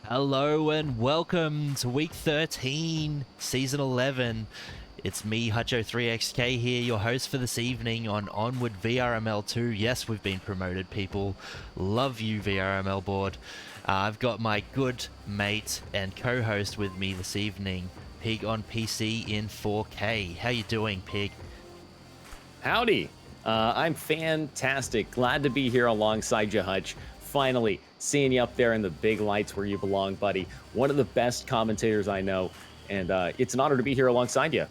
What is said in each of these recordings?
Hello and welcome to week 13, season 11. It's me, Hutcho3XK here, your host for this evening on Onward VRML 2. Yes, we've been promoted, people. Love you, VRML board. I've got my good mate and co-host with me this evening, Pig on PC in 4K. How you doing, Pig? Howdy. I'm fantastic. Glad to be here alongside you, Hutch. Finally, seeing you up there in the big lights where you belong, buddy. One of the best commentators I know, and it's an honor to be here alongside you.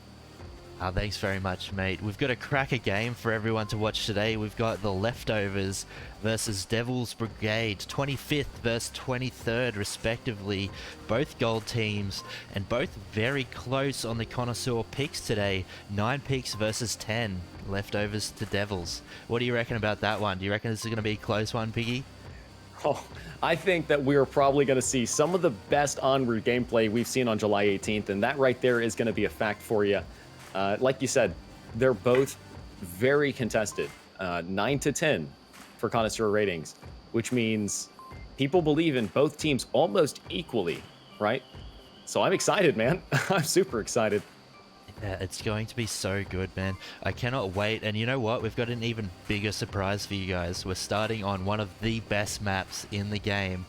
Thanks very much, mate. We've got a cracker game for everyone to watch today. We've got the Leftovers versus Devils Brigade, 25th versus 23rd, respectively. Both gold teams, and both very close on the connoisseur picks today. 9 picks versus 10. Leftovers to Devils. What do you reckon about that one? Do you reckon this is going to be a close one, Piggy? Oh, I think that we're probably going to see some of the best Onward gameplay we've seen on July 18th, and that right there is going to be a fact for you. Like you said, they're both very contested, 9 to 10 for connoisseur ratings, which means people believe in both teams almost equally, right? So I'm excited, man. I'm super excited. Yeah, it's going to be so good, man. I cannot wait. And you know what? We've got an even bigger surprise for you guys. We're starting on one of the best maps in the game.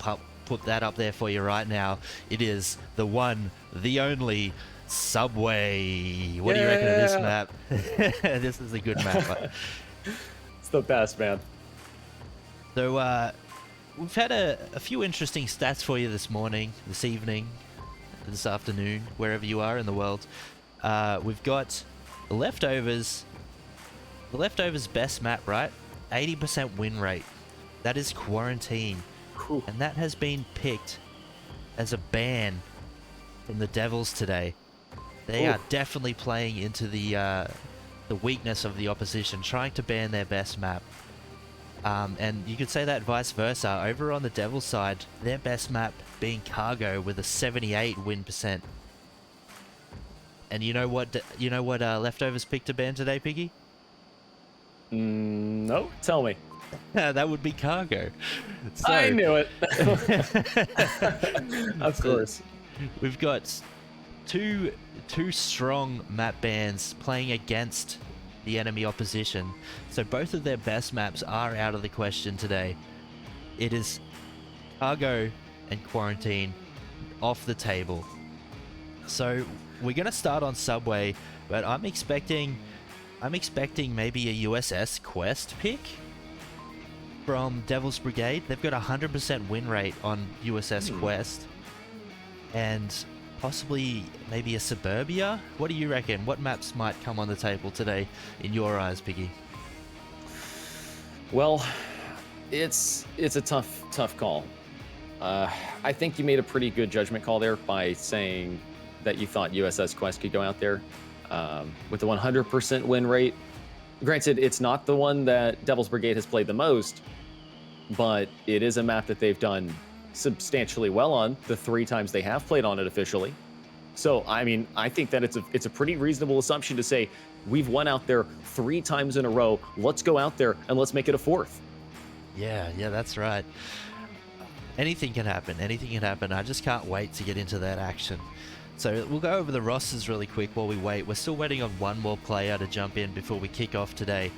I'll put that up there for you right now. It is the one, the only Subway. What do you reckon of this map? This is a good map. It's the best, man. So, we've had a few interesting stats for you this morning, this evening, this afternoon, wherever you are in the world. We've got the Leftovers best map, right? 80% win rate. That is Quarantine. Whew. And that has been picked as a ban from the Devils today. They are definitely playing into the weakness of the opposition, trying to ban their best map. And you could say that vice versa. Over on the Devils side, their best map being Cargo with a 78 win percent. And you know what? Leftovers picked to ban today, Piggy? No, tell me. That would be Cargo. So, I knew it. Of course. We've got two strong map bans playing against the enemy opposition. So both of their best maps are out of the question today. It is Cargo and Quarantine off the table. So we're going to start on Subway, but I'm expecting maybe a USS Quest pick from Devils Brigade. They've got a 100% win rate on USS Quest. And possibly maybe a Suburbia? What do you reckon? What maps might come on the table today in your eyes, Piggy? Well, it's a tough call. I think you made a pretty good judgment call there by saying that you thought USS Quest could go out there with the 100% win rate. Granted, it's not the one that Devils Brigade has played the most, but it is a map that they've done substantially well on the 3 times they have played on it officially. So, I mean, I think that it's a pretty reasonable assumption to say we've won out there 3 times in a row. Let's go out there and let's make it a 4th. Yeah, that's right. Anything can happen. Anything can happen. I just can't wait to get into that action. So we'll go over the rosters really quick while we wait. We're still waiting on one more player to jump in before we kick off today.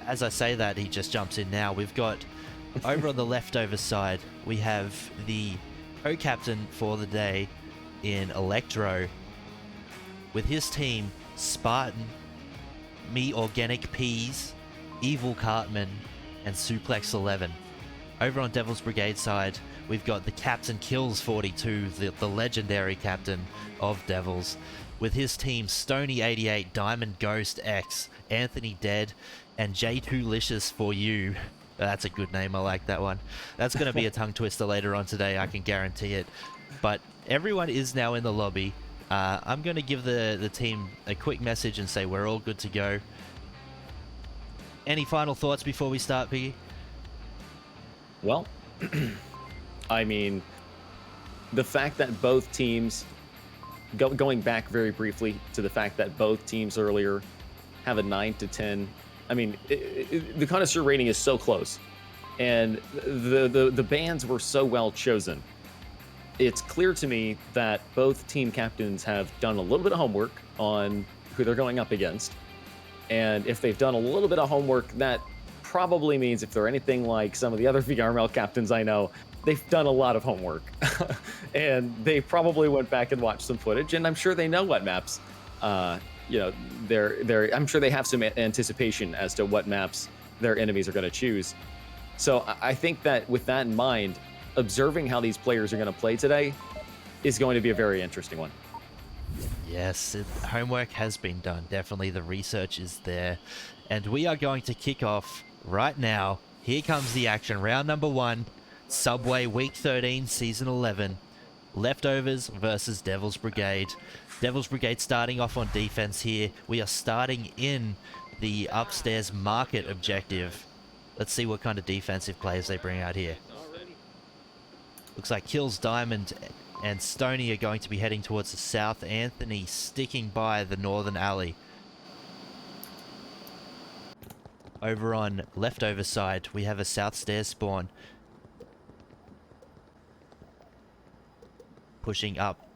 As I say that, he just jumps in now. We've got over on the Leftovers side, we have the co-captain for the day in Electro. With his team, Spartan, Me Organic Peas, Evil Cartman, and Suplex 11. Over on Devils Brigade side, we've got the Captain Kills 42, the legendary captain of Devils. With his team, Stony 88, Diamond Ghost X, Anthony Dead, and J2Licious for you. That's a good name. I like that one. That's going to be a tongue twister later on today. I can guarantee it. But everyone is now in the lobby. I'm going to give the team a quick message and say we're all good to go. Any final thoughts before we start, Piggy? Well, I mean, the fact that both teams, going back very briefly to the fact that both teams earlier have a 9 to 10. I mean, the connoisseur rating is so close, and the bands were so well chosen it's clear to me that both team captains have done a little bit of homework on who they're going up against. And if they've done a little bit of homework, that probably means if they're anything like some of the other VRML captains I know, they've done a lot of homework. And they probably went back and watched some footage, and I'm sure they know what maps, you know, I'm sure they have some anticipation as to what maps their enemies are going to choose. So I think that with that in mind, observing how these players are going to play today is going to be a very interesting one. Yes, homework has been done. Definitely the research is there. And we are going to kick off right now. Here comes the action. Round number 1, Subway Week 13, Season 11. Leftovers versus Devil's Brigade. Devil's Brigade starting off on defense here. We are starting in the upstairs market objective. Let's see what kind of defensive players they bring out here. Looks like Kills, Diamond, and Stony are going to be heading towards the south. Anthony sticking by the northern alley. Over on leftover side, we have a south stairs spawn. Pushing up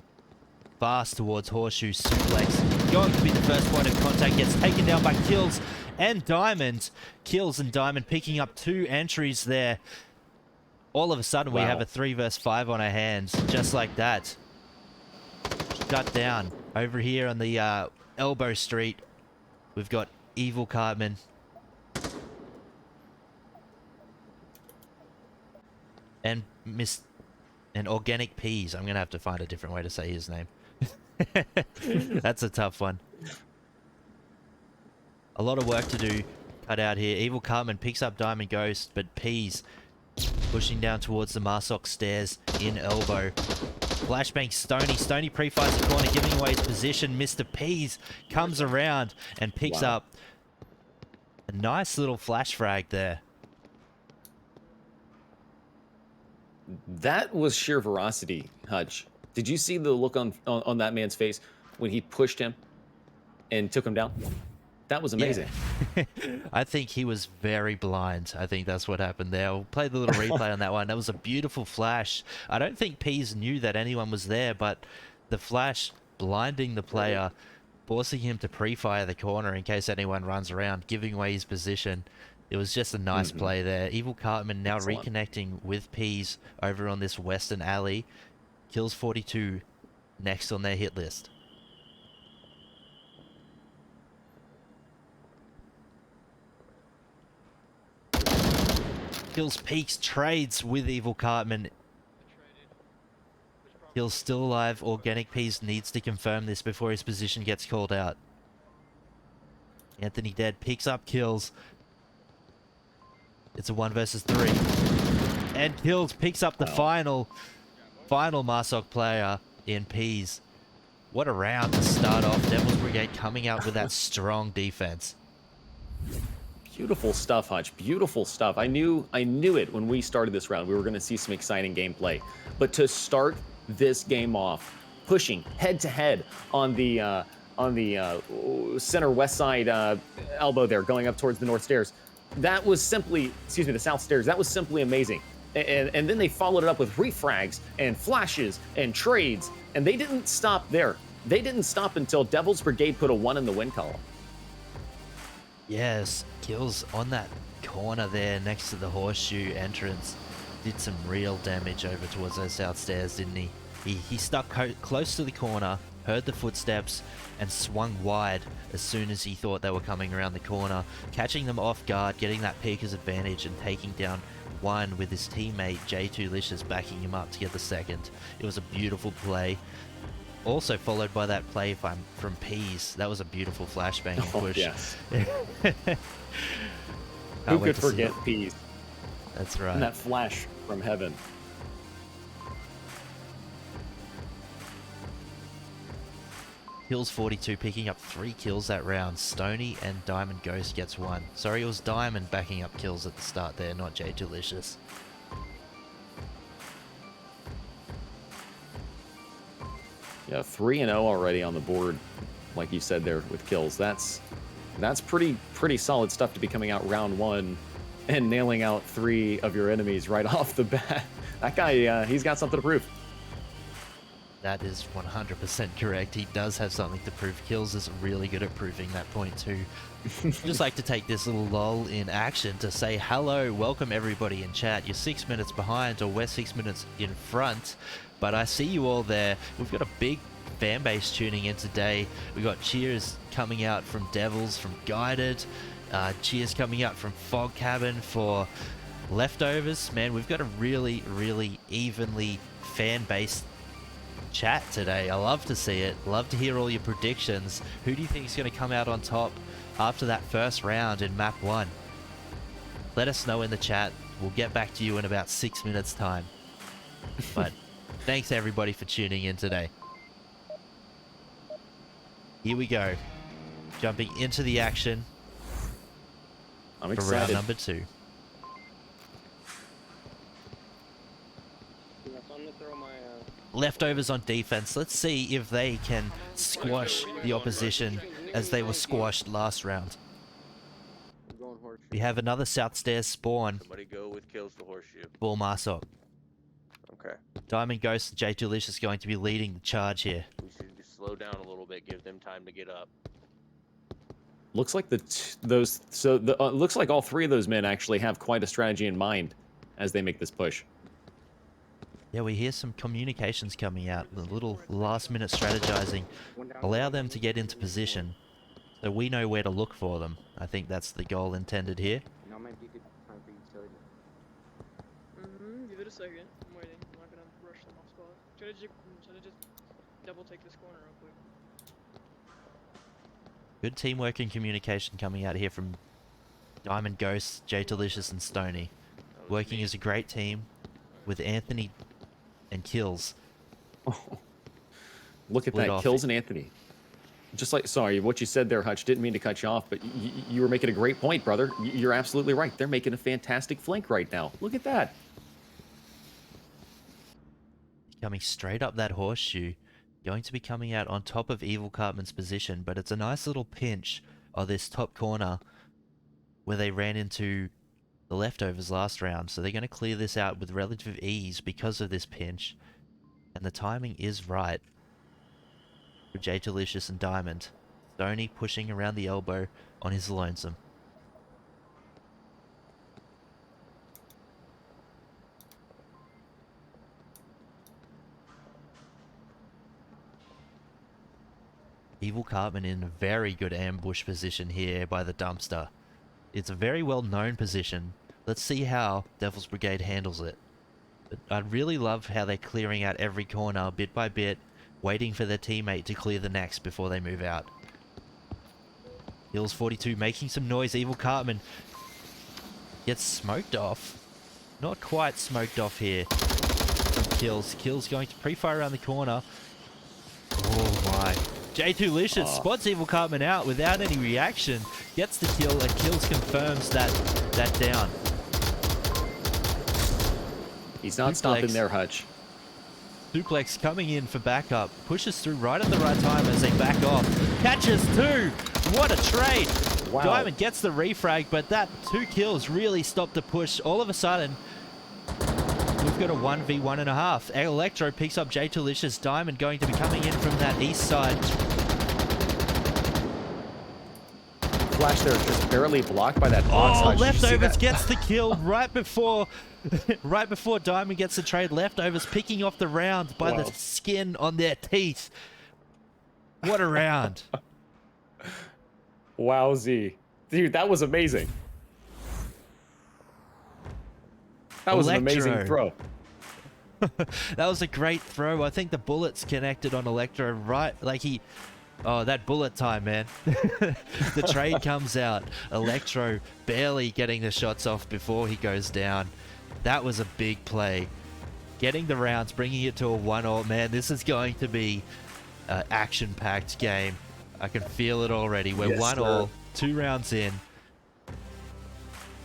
fast towards Horseshoe Suplex. Going to be the first point of contact. Gets taken down by Kills and Diamond. Kills and Diamond picking up 2 entries there. All of a sudden, we have a 3 versus 5 on our hands, just like that. Shut down. Over here on the Elbow Street, we've got Evil Cartman. And Organic Peas. I'm going to have to find a different way to say his name. That's a tough one. A lot of work to do cut out here. Evil Cartman picks up Diamond Ghost, but Peas pushing down towards the Marsok stairs in Elbow. Flashbang Stony. Stony pre-fires the corner, giving away his position. Mr. Peas comes around and picks up a nice little flash frag there. That was sheer veracity, Hutch. Did you see the look on that man's face when he pushed him and took him down? That was amazing. Yeah. I think he was very blind. I think that's what happened there. We'll play the little replay on that one. That was a beautiful flash. I don't think Peas knew that anyone was there, but the flash blinding the player, forcing him to pre-fire the corner in case anyone runs around, giving away his position. It was just a nice play there. Evil Cartman now reconnecting with Peas over on this western alley. Kills 42 next on their hit list. Kills Peaks trades with Evil Cartman. Kills still alive. Organic Peas needs to confirm this before his position gets called out. Anthony dead. Picks up Kills. It's a 1 versus 3. And Kills picks up the final Marsok player in Peas. What a round to start off. Devil's Brigade coming out with that strong defense. Beautiful stuff, Hutch. Beautiful stuff. I knew it when we started this round. We were going to see some exciting gameplay. But to start this game off, pushing head to head on the center west side elbow there, going up towards the north stairs. That was simply, the south stairs. That was simply amazing. And then they followed it up with refrags and flashes and trades. And they didn't stop there. They didn't stop until Devil's Brigade put a 1 in the win column. Yes, Kills on that corner there next to the Horseshoe entrance. Did some real damage over towards those south stairs, didn't he? He stuck close to the corner, heard the footsteps, and swung wide as soon as he thought they were coming around the corner, catching them off guard, getting that peeker's advantage, and taking down 1 with his teammate J2Licious backing him up to get the second. It was a beautiful play. Also followed by that play from Peas. That was a beautiful flashbang push. Yes. Who could forget Peas? That's right. And that flash from heaven. Kills 42, picking up 3 kills that round. Stony and Diamond Ghost gets 1. Sorry, it was Diamond backing up kills at the start there, not J2Licious. Yeah, 3-0 already on the board, like you said there with kills. That's pretty solid stuff to be coming out round 1 and nailing out 3 of your enemies right off the bat. That guy, he's got something to prove. That is 100% correct. He does have something to prove. Kills is really good at proving that point too. Just like to take this little lull in action to say hello, welcome everybody in chat. You're 6 minutes behind, or we're 6 minutes in front, but I see you all there. We've got a big fan base tuning in today. We got cheers coming out from Devils, from Guided, cheers coming out from Fog Cabin for Leftovers. Man, we've got a really, really evenly fan-based chat today. I love to see it. Love to hear all your predictions. Who do you think is going to come out on top after that first round in map 1? Let us know in the chat. We'll get back to you in about 6 minutes time. But thanks everybody for tuning in today. Here we go. Jumping into the action. I'm for excited. round number 2. Leftovers on defense. Let's see if they can squash the opposition as they were squashed last round. We have another South Stairs spawn. Somebody go with kills the horseshoe. Ball Marsop. Okay. Diamond Ghost and J Delicious going to be leading the charge here. We should just slow down a little bit, give them time to get up. Looks like looks like all 3 of those men actually have quite a strategy in mind as they make this push. Yeah, we hear some communications coming out, a little last-minute strategizing. Allow them to get into position so we know where to look for them. I think that's the goal intended here. Give it a second. I'm waiting. I'm not gonna rush them off spot. Try to just double take this corner real quick. Good teamwork and communication coming out here from Diamond Ghost, J Delicious and Stony. Working as a great team with Anthony and Kills. Look at Lit that, off. Kills and Anthony. Just like, sorry, what you said there, Hutch, didn't mean to cut you off, but you were making a great point, brother. You're absolutely right. They're making a fantastic flank right now. Look at that. Coming straight up that horseshoe. Going to be coming out on top of Evil Cartman's position, but it's a nice little pinch of this top corner where they ran into the Leftovers last round. So they're going to clear this out with relative ease because of this pinch. And the timing is right for J Delicious and Diamond. Stony pushing around the elbow on his lonesome. Evil Cartman in a very good ambush position here by the dumpster. It's a very well known position. Let's see how Devil's Brigade handles it. But I really love how they're clearing out every corner bit by bit, waiting for their teammate to clear the next before they move out. Hills 42 making some noise. Evil Cartman gets smoked off. Not quite smoked off here from Kills. Kills going to pre-fire around the corner. Oh my. J2Licious spots Evil Cartman out without any reaction. Gets the kill and Kills confirms that down. He's not stopping there, Hutch. Suplex coming in for backup. Pushes through right at the right time as they back off. Catches 2. What a trade. Wow. Diamond gets the refrag, but that 2 kills really stopped the push. All of a sudden, we've got a 1v1.5. Electro picks up J2Licious. Diamond going to be coming in from that east side. Flash there just barely blocked by that box. Oh, Hutch. Did you see Leftovers that? gets the kill right before Diamond gets the trade. Leftovers picking off the round by the skin on their teeth. What a round. Wowzy. Dude, that was amazing. That was an amazing throw. That was a great throw. I think the bullets connected on Electro right, like he... Oh, that bullet time, man. The trade comes out. Electro barely getting the shots off before he goes down. That was a big play. Getting the rounds, bringing it to a 1-all. Man, this is going to be an action-packed game. I can feel it already. We're 1-all, 2 rounds in.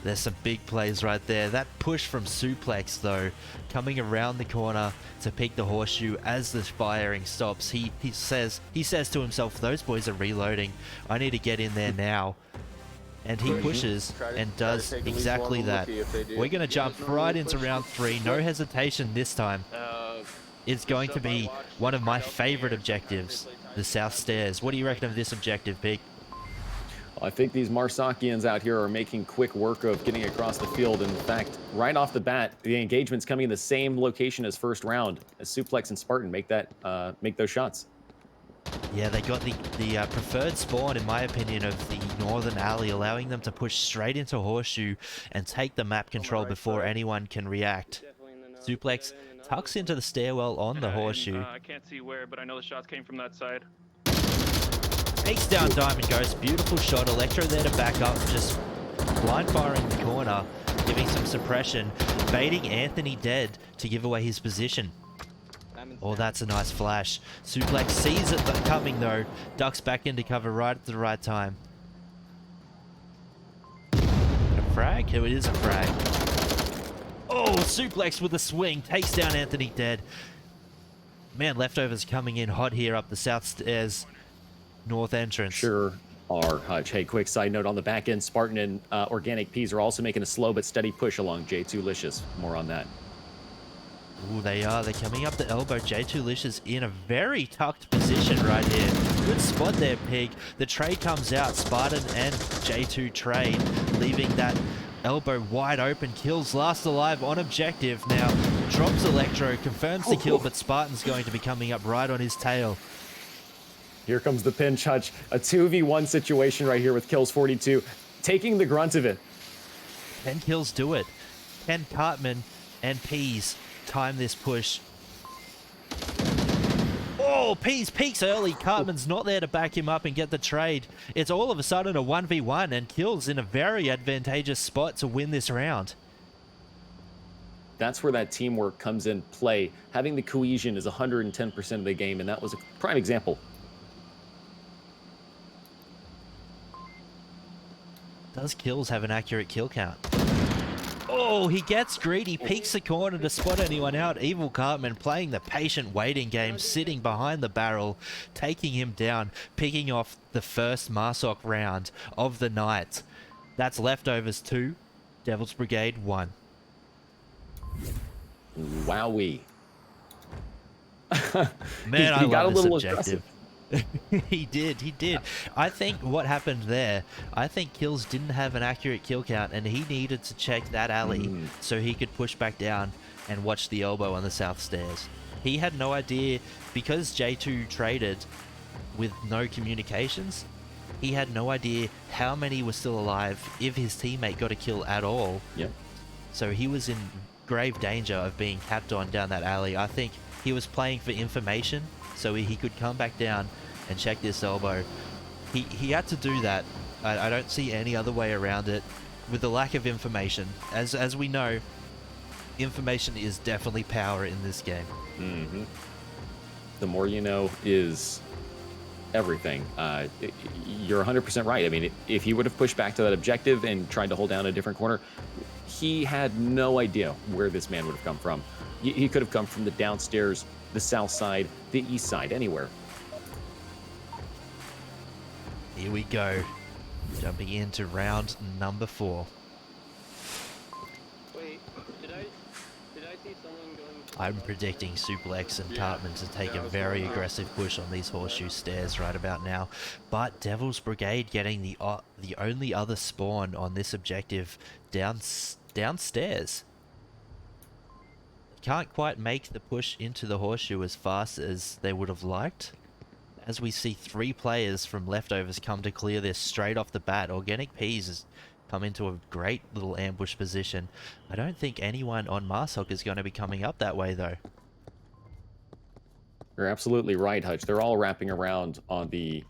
There's some big plays right there. That push from Suplex, though, coming around the corner to pick the horseshoe as the firing stops. He says to himself, those boys are reloading. I need to get in there now. And he pushes and does exactly that. We're going to jump right into round 3. No hesitation this time. is going to be one of my favorite objectives, the South Stairs. What do you reckon of this objective, Pig? I think these Marsakians out here are making quick work of getting across the field. In fact, right off the bat, the engagement's coming in the same location as first round, as Suplex and Spartan make those shots. Yeah, they got the preferred spawn, in my opinion, of the northern alley, allowing them to push straight into Horseshoe and take the map control before anyone can react. Suplex tucks into the stairwell on the Horseshoe. I can't see where, but I know the shots came from that side. Takes down Diamond Ghost. Beautiful shot. Electro there to back up. Just blind firing the corner, giving some suppression. Baiting Anthony dead to give away his position. Oh, that's a nice flash. Suplex sees it coming though. Ducks back into cover right at the right time. A frag? Oh, it is a frag. Oh, Suplex with a swing. Takes down Anthony dead. Man, Leftovers coming in hot here up the South Stairs north entrance. Sure are, Hutch. Hey, quick side note on the back end, Spartan and Organic Peas are also making a slow but steady push along J2licious. More on that. Ooh, they are. They're coming up the elbow. J2licious in a very tucked position right here. Good spot there, Pig. The trade comes out. Spartan and J2 trade, leaving that elbow wide open. Kills last alive on objective. Now drops Electro, confirms the kill, but Spartan's going to be coming up right on his tail. Here comes the pinch, Hutch. A 2v1 situation right here with Kills 42, taking the grunt of it. 10 kills do it. Ken Cartman and Peas time this push. Oh, Peas peaks early. Cartman's not there to back him up and get the trade. It's all of a sudden a 1v1 and Kills in a very advantageous spot to win this round. That's where that teamwork comes in play. Having the cohesion is 110% of the game, and that was a prime example. Does Kills have an accurate kill count? Oh, he gets greedy, peeks the corner to spot anyone out. Evil Cartman playing the patient waiting game, sitting behind the barrel, taking him down, picking off the first Marsoc round of the night. That's Leftovers 2, Devil's Brigade 1. Wowee. Man, he got love a this little objective. He did. I think what happened there, I think Kills didn't have an accurate kill count and he needed to check that alley so he could push back down and watch the elbow on the South Stairs. He had no idea, because J2 traded with no communications, he had no idea how many were still alive, if his teammate got a kill at all. Yep. So he was in grave danger of being capped on down that alley. I think he was playing for information so he could come back down and check this elbow. He had to do that. I don't see any other way around it with the lack of information. As we know, information is definitely power in this game. The more you know is everything. You're 100% right. I mean, if he would have pushed back to that objective and tried to hold down a different corner, he had no idea where this man would have come from. He could have come from the downstairs, the south side, the east side, anywhere. Here we go. Jumping into round number 4. Wait, did I see someone going? I'm predicting Suplex and Cartman to take a very aggressive push on these Horseshoe Stairs right about now. But Devil's Brigade getting the only other spawn on this objective downstairs. Can't quite make the push into the Horseshoe as fast as they would have liked. As we see 3 players from Leftovers come to clear this straight off the bat. Organic Peas has come into a great little ambush position. I don't think anyone on Marsoc is going to be coming up that way though. You're absolutely right, Hutch. They're all wrapping around on the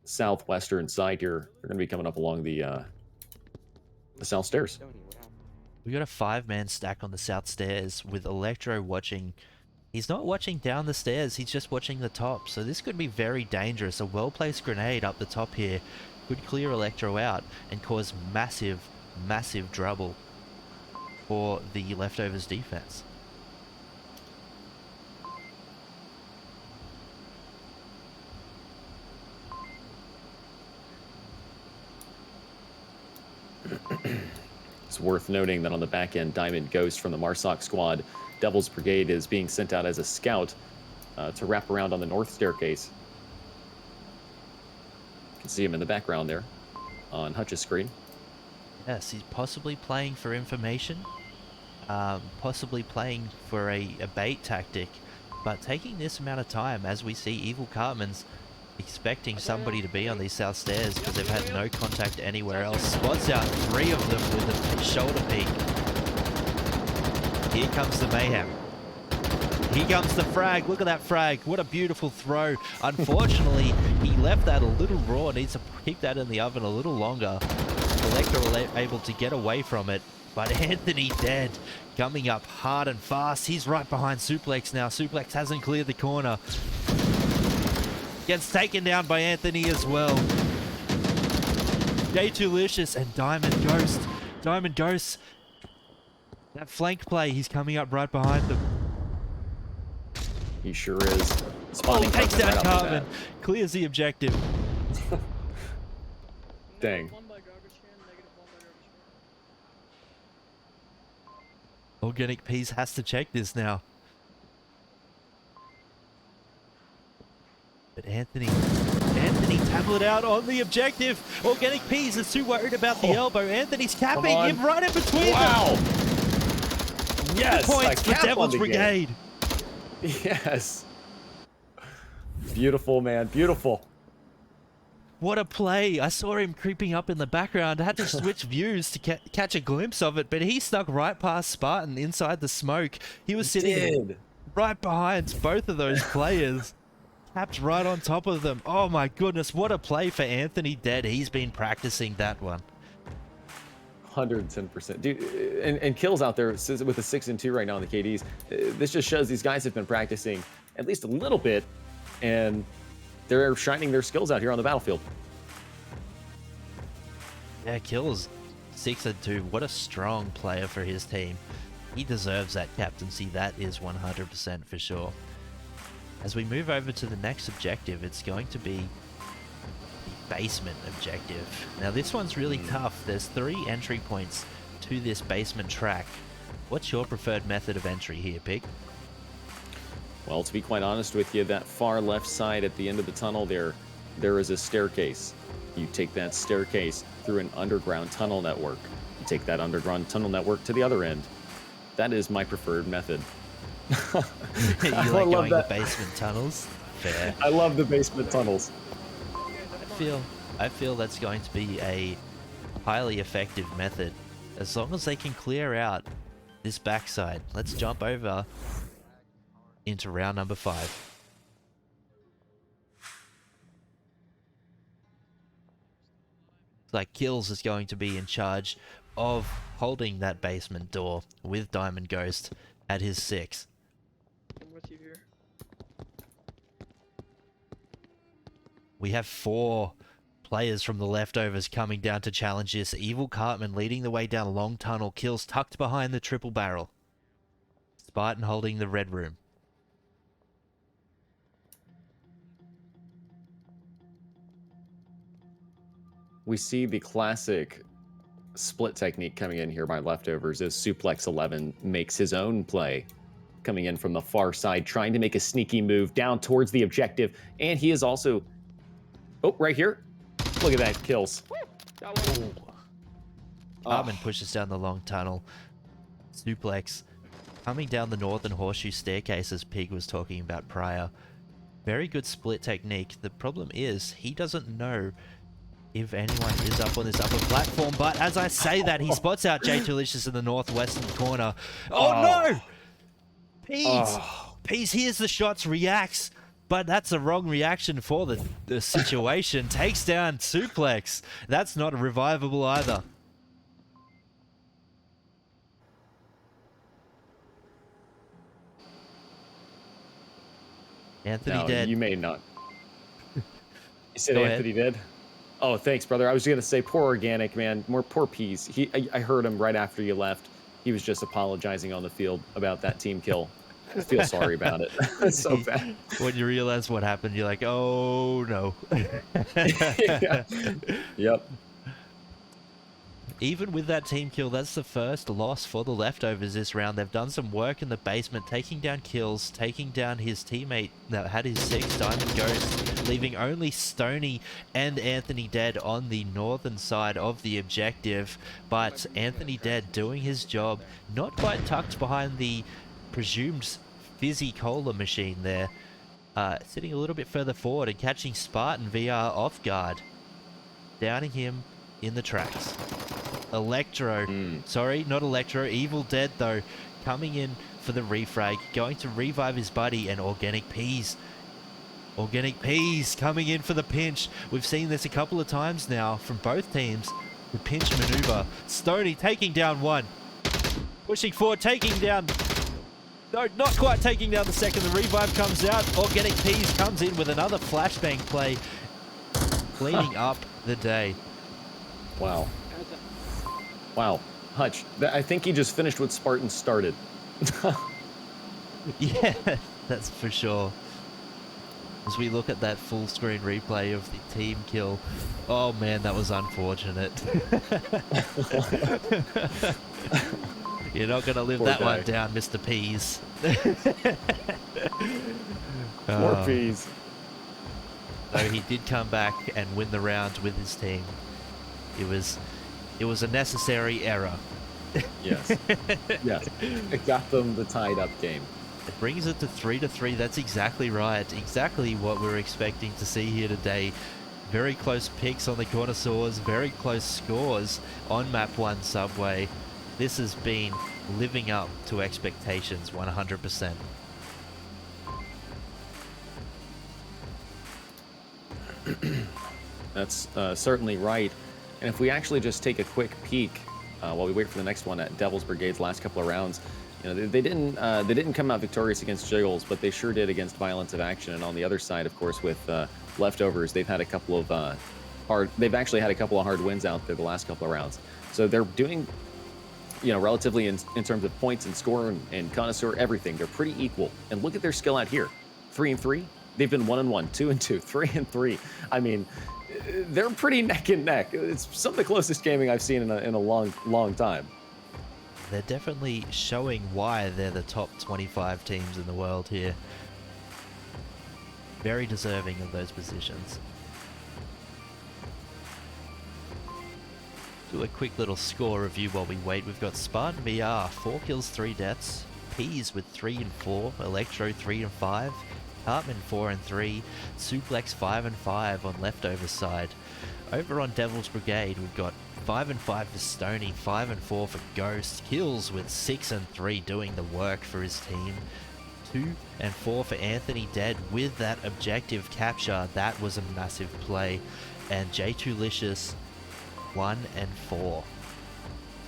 southwestern side here. They're going to be coming up along the south stairs. We got a 5-man stack on the South Stairs with Electro watching. He's not watching down the stairs, he's just watching the top. So this could be very dangerous. A well-placed grenade up the top here could clear Electro out and cause massive, massive trouble for the Leftovers defense. It's worth noting that on the back end, Diamond Ghost from the Marsoc squad Devil's Brigade is being sent out as a scout to wrap around on the north staircase. You can see him in the background there on Hutch's screen. Yes, he's possibly playing for information, possibly playing for a bait tactic, but taking this amount of time as we see Evil Cartman's expecting somebody to be on these south stairs because they've had no contact anywhere else. Spots out 3 of them with a shoulder peek. Here comes the mayhem. Here comes the frag. Look at that frag. What a beautiful throw. Unfortunately, he left that a little raw. Needs to keep that in the oven a little longer. Collector able to get away from it. But Anthony dead. Coming up hard and fast. He's right behind Suplex now. Suplex hasn't cleared the corner. Gets taken down by Anthony as well. J2licious and Diamond Ghost. Diamond Ghost. That flank play, he's coming up right behind them. He sure is. Oh, takes down Cartman. Clears the objective. Dang. Organic Peas has to check this now. But Anthony tablet out on the objective. Organic Peas is too worried about the elbow. Anthony's capping him right in between them. Yes, points for Devil's Brigade. Yes. Beautiful, man. Beautiful. What a play. I saw him creeping up in the background. I had to switch views to catch a glimpse of it, but he snuck right past Spartan inside the smoke. He was sitting right behind both of those players. Tapped right on top of them. Oh my goodness, what a play for Anthony Dead. He's been practicing that one. 110%. Dude, and kills out there with a 6 and 2 right now on the KDs. This just shows these guys have been practicing at least a little bit, and they're shining their skills out here on the battlefield. Yeah, Kills 6 and 2. What a strong player for his team. He deserves that captaincy. That is 100% for sure. As we move over to the next objective, it's going to be the basement objective. Now this one's really tough. There's 3 entry points to this basement track. What's your preferred method of entry here, Pig? Well, to be quite honest with you, that far left side at the end of the tunnel there is a staircase. You take that staircase through an underground tunnel network. You take that underground tunnel network to the other end. That is my preferred method. You like going the basement tunnels? Fair. I love the basement tunnels. I feel that's going to be a highly effective method as long as they can clear out this backside. Let's jump over into round number 5. Like Kills is going to be in charge of holding that basement door with Diamond Ghost at his 6. I'm with you here. We have 4 players from the leftovers coming down to challenge this. Evil Cartman leading the way down a long tunnel. Kills tucked behind the triple barrel. Spartan holding the red room. We see the classic split technique coming in here by leftovers as Suplex 11 makes his own play, coming in from the far side, trying to make a sneaky move down towards the objective. And he is also, oh, right here. Look at that, Kills. Cartman pushes down the long tunnel. Suplex coming down the northern horseshoe staircase as Pig was talking about prior. Very good split technique. The problem is he doesn't know if anyone is up on this upper platform, but as I say that, he spots out J2licious in the northwestern corner. Oh no! Peas! Peas hears the shots, reacts, but that's the wrong reaction for the situation. Takes down Suplex. That's not revivable either. Anthony dead. You may not. You said Go Anthony dead? Oh, thanks, brother. I was going to say poor Organic, man. Poor Peas. I heard him right after you left. He was just apologizing on the field about that team kill. I feel sorry about it. It's so bad. When you realize what happened, you're like, oh no. Yeah. Yep. even with that team kill, that's the first loss for the leftovers this round. They've done some work in the basement, taking down kills, taking down his teammate that had his 6 Diamond Ghost, leaving only Stony and Anthony dead on the northern side of the objective. But Anthony dead doing his job, not quite tucked behind the presumed fizzy cola machine there. Sitting a little bit further forward and catching Spartan VR off guard. Downing him in the tracks. Electro. Sorry, not Electro. Evil Dead, though, coming in for the refrag. Going to revive his buddy, and Organic Peas. Organic Peas coming in for the pinch. We've seen this a couple of times now from both teams. The pinch maneuver. Stony taking down one. Pushing forward, taking down... No, not quite taking down the second. The revive comes out. Organic Peas comes in with another flashbang play. Cleaning up the day. Wow. Wow. Hutch, I think he just finished what Spartan started. Yeah, that's for sure. As we look at that full screen replay of the team kill, oh man, that was unfortunate. You're not going to live Poor that guy. one down, Mr. Peas. More peas. So he did come back and win the round with his team. It was a necessary error. Yes. Yes. It got them the tied up game. It brings it to 3-3. That's exactly right. Exactly what we're expecting to see here today. Very close picks on the connoisseurs. Very close scores on Map 1 Subway. This has been living up to expectations 100%. That's certainly right. And if we actually just take a quick peek while we wait for the next one at Devil's Brigade's last couple of rounds, you know, they didn't come out victorious against Jiggles, but they sure did against Violence of Action. And on the other side, of course, with Leftovers, they've had a couple of they've actually had a couple of hard wins out there the last couple of rounds. So they're doing, you know, relatively in terms of points and score and connoisseur, everything. They're pretty equal. And look at their skill out here. 3-3. They've been 1-1, 2-2, 3-3. I mean, they're pretty neck and neck. It's some of the closest gaming I've seen in a long time. They're definitely showing why they're the top 25 teams in the world here. Very deserving of those positions. Do a quick little score review while we wait. We've got Spartan VR, 4 kills, 3 deaths. Peas with 3 and 4. Electro 3 and 5. Hartman 4 and 3. Suplex 5 and 5 on Leftovers side. Over on Devil's Brigade, we've got 5 and 5 for Stony, 5 and 4 for Ghost. Kills with 6 and 3 doing the work for his team. 2 and 4 for Anthony Dead with that objective capture. That was a massive play. And J2licious 1 and 4.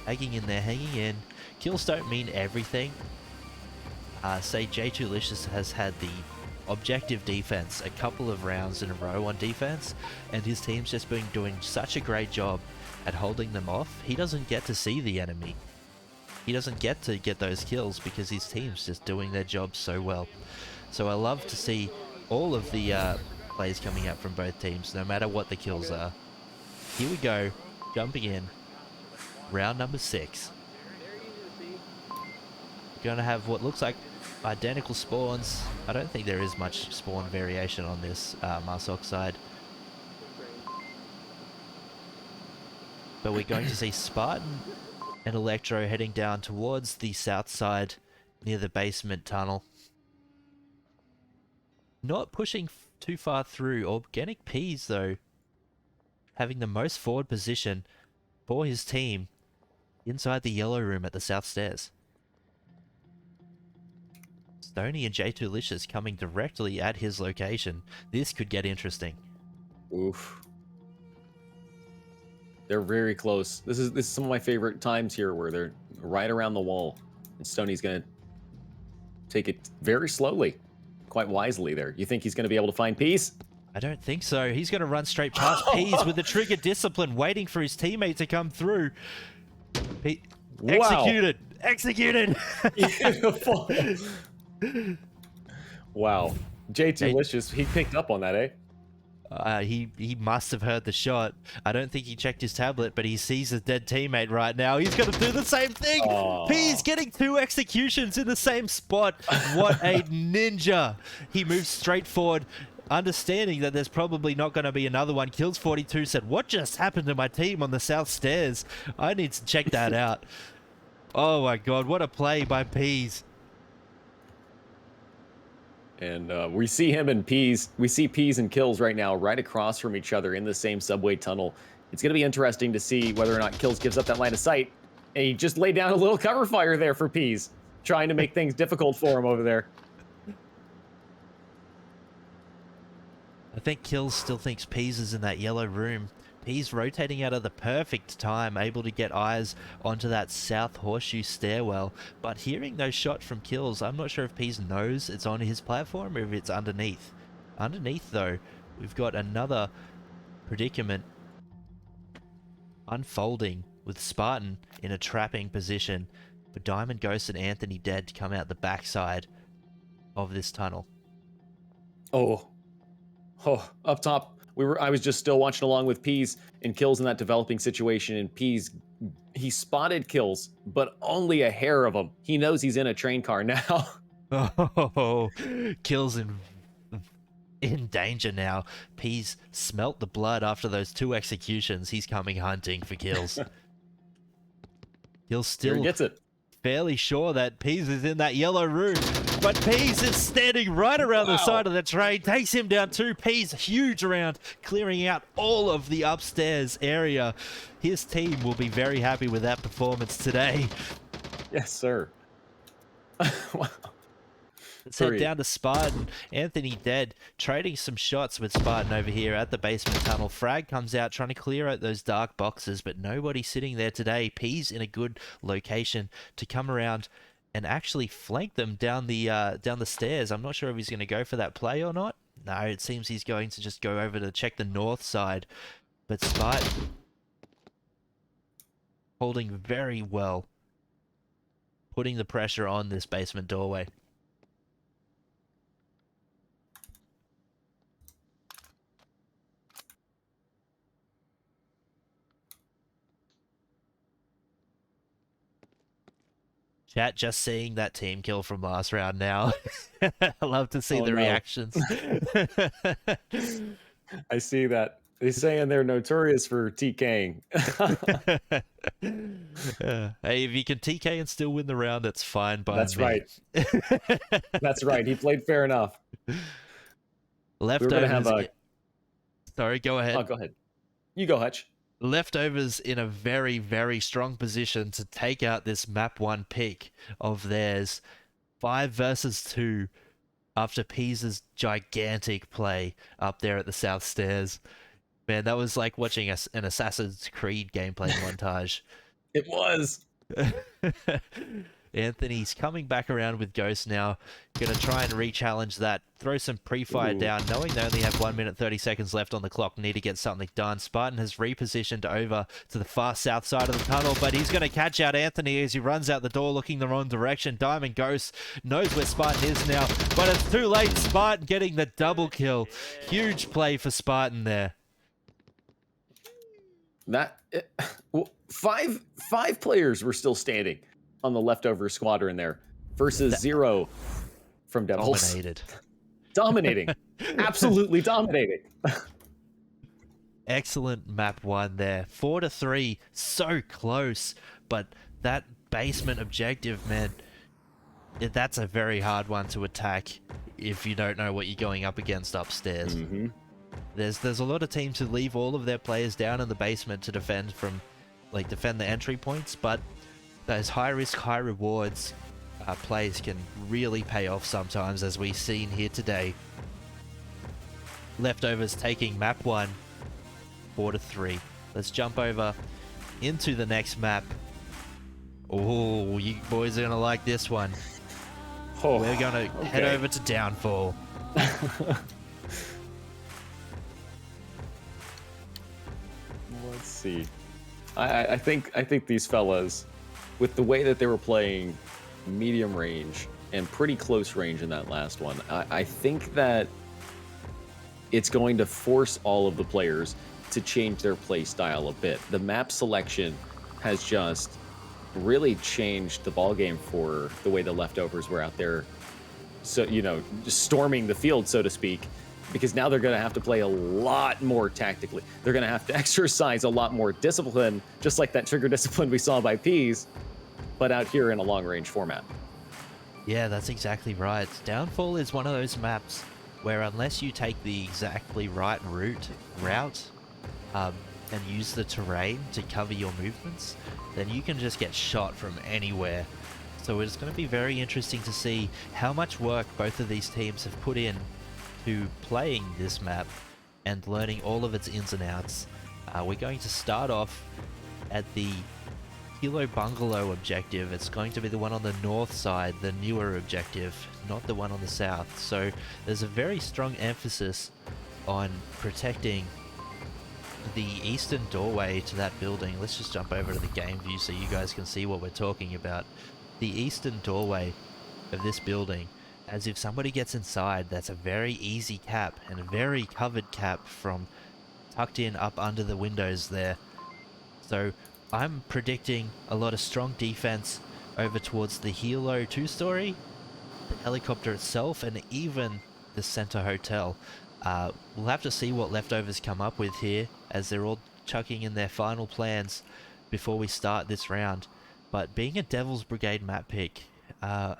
Hanging in there, hanging in. Kills don't mean everything. Say J2licious has had the objective defense a couple of rounds in a row on defense, and his team's just been doing such a great job at holding them off. He doesn't get to see the enemy. He doesn't get to get those kills because his team's just doing their job so well. So I love to see all of the plays coming out from both teams, no matter what the kills are. Here we go, jumping in. Round number 6. We're going to have what looks like identical spawns. I don't think there is much spawn variation on this Marsok side. But we're going to see Spartan and Electro heading down towards the south side near the basement tunnel. Not pushing too far through. Organic Peas, though, having the most forward position for his team inside the yellow room at the south stairs. Stony and J2licious coming directly at his location. This could get interesting. Oof. They're very close. This is some of my favorite times here where they're right around the wall. And Stoney's going to take it very slowly, quite wisely there. You think he's going to be able to find Peas? I don't think so. He's going to run straight past Peas with the trigger discipline, waiting for his teammate to come through. Executed! Executed! Beautiful. Wow. J2licious, he picked up on that, eh? He must have heard the shot. I don't think he checked his tablet, but he sees a dead teammate right now. He's going to do the same thing. Aw. He's getting 2 executions in the same spot. What a ninja. He moves straight forward, understanding that there's probably not going to be another one. Kills 42 said, what just happened to my team on the south stairs? I need to check that out. Oh my god, what a play by Peas. And we see him and Peas. We see Peas and Kills right now, right across from each other in the same subway tunnel. It's going to be interesting to see whether or not Kills gives up that line of sight. And he just laid down a little cover fire there for Peas, trying to make things difficult for him over there. I think Kills still thinks Peas is in that yellow room. Peas rotating out at the perfect time, able to get eyes onto that south horseshoe stairwell. But hearing those shots from Kills, I'm not sure if Peas knows it's on his platform or if it's underneath. Underneath, though, we've got another predicament unfolding with Spartan in a trapping position for Diamond Ghost and Anthony Dead to come out the backside of this tunnel. Oh, up top. I was just still watching along with Peas and Kills in that developing situation, and Peas, he spotted Kills, but only a hair of him. He knows he's in a train car now. Oh, Kills in danger now. Peas smelt the blood after those 2 executions. He's coming hunting for Kills. Kills still Gets it. fairly sure that Peas is in that yellow room, but Peas is standing right around the side of the train, takes him down too. Peas huge around, clearing out all of the upstairs area. His team will be very happy with that performance today. Yes, sir. Wow. Let's head down to Spartan. Anthony Dead trading some shots with Spartan over here at the basement tunnel. Frag comes out trying to clear out those dark boxes, but nobody sitting there today. Peas in a good location to come around and actually flank them down the stairs. I'm not sure if he's going to go for that play or not. No, it seems he's going to just go over to check the north side. But Spartan holding very well, putting the pressure on this basement doorway. Chat just seeing that team kill from last round now. I love to see the reactions. I see that. They're saying they're notorious for TKing. Hey, if you can TK and still win the round, that's fine by me. That's right. That's right. He played fair enough. Leftovers. Sorry, go ahead. Oh, go ahead. You go, Hutch. Leftovers in a very, very strong position to take out this map 1 pick of theirs. 5 versus 2 after Peas' gigantic play up there at the south stairs. Man, that was like watching an Assassin's Creed gameplay montage. It was. Anthony's coming back around with Ghost now. Going to try and re-challenge that. Throw some pre-fire down, knowing they only have 1 minute 30 seconds left on the clock. Need to get something done. Spartan has repositioned over to the far south side of the tunnel, but he's going to catch out Anthony as he runs out the door looking the wrong direction. Diamond Ghost knows where Spartan is now, but it's too late. Spartan getting the double kill. Huge play for Spartan there. Five players were still standing on the leftover squadron there versus 0 from Devils. Dominating. Absolutely dominating. Excellent map 1 there. 4-3, so close, but that basement objective, man, that's a very hard one to attack if you don't know what you're going up against upstairs. Mm-hmm. There's a lot of teams who leave all of their players down in the basement to defend the entry points, but those high risk, high rewards plays can really pay off sometimes, as we've seen here today. Leftovers taking map 1, 4-3. Let's jump over into the next map. Oh, you boys are gonna like this one. Oh, we're gonna head over to Downfall. Let's see. I think these fellas, with the way that they were playing medium range and pretty close range in that last one, I think that it's going to force all of the players to change their play style a bit. The map selection has just really changed the ball game for the way the leftovers were out there. So, you know, just storming the field, so to speak, because now they're going to have to play a lot more tactically. They're going to have to exercise a lot more discipline, just like that trigger discipline we saw by Peas, but out here in a long-range format. Yeah, that's exactly right. Downfall is one of those maps where unless you take the exactly right route, and use the terrain to cover your movements, then you can just get shot from anywhere. So it's going to be very interesting to see how much work both of these teams have put in to playing this map and learning all of its ins and outs. We're going to start off at the Kilo Bungalow objective. It's going to be the one on the north side, the newer objective, not the one on the south. So there's a very strong emphasis on protecting the eastern doorway to that building. Let's just jump over to the game view so you guys can see what we're talking about. The eastern doorway of this building, as if somebody gets inside, that's a very easy cap and a very covered cap from tucked in up under the windows there. So I'm predicting a lot of strong defense over towards the Hilo 2-story, the helicopter itself, and even the center hotel. We'll have to see what leftovers come up with here, as they're all chucking in their final plans before we start this round. But being a Devils Brigade map pick, I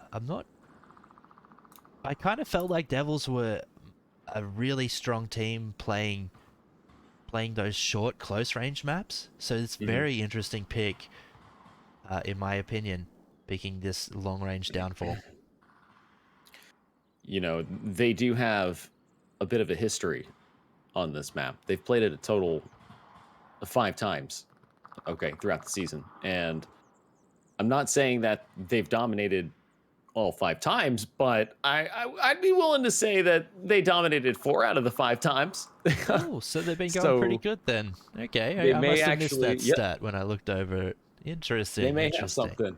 kind of felt like Devils were a really strong team playing those short, close-range maps. So it's very interesting pick, in my opinion, picking this long-range downfall. You know, they do have a bit of a history on this map. They've played it a total of 5 times, okay, throughout the season. And I'm not saying that they've dominated all 5 times, but I'd be willing to say that they dominated 4 out of the 5 times. Oh, so they've been going pretty good then. Okay, I must have missed that stat when I looked over it. Interesting. They may have something.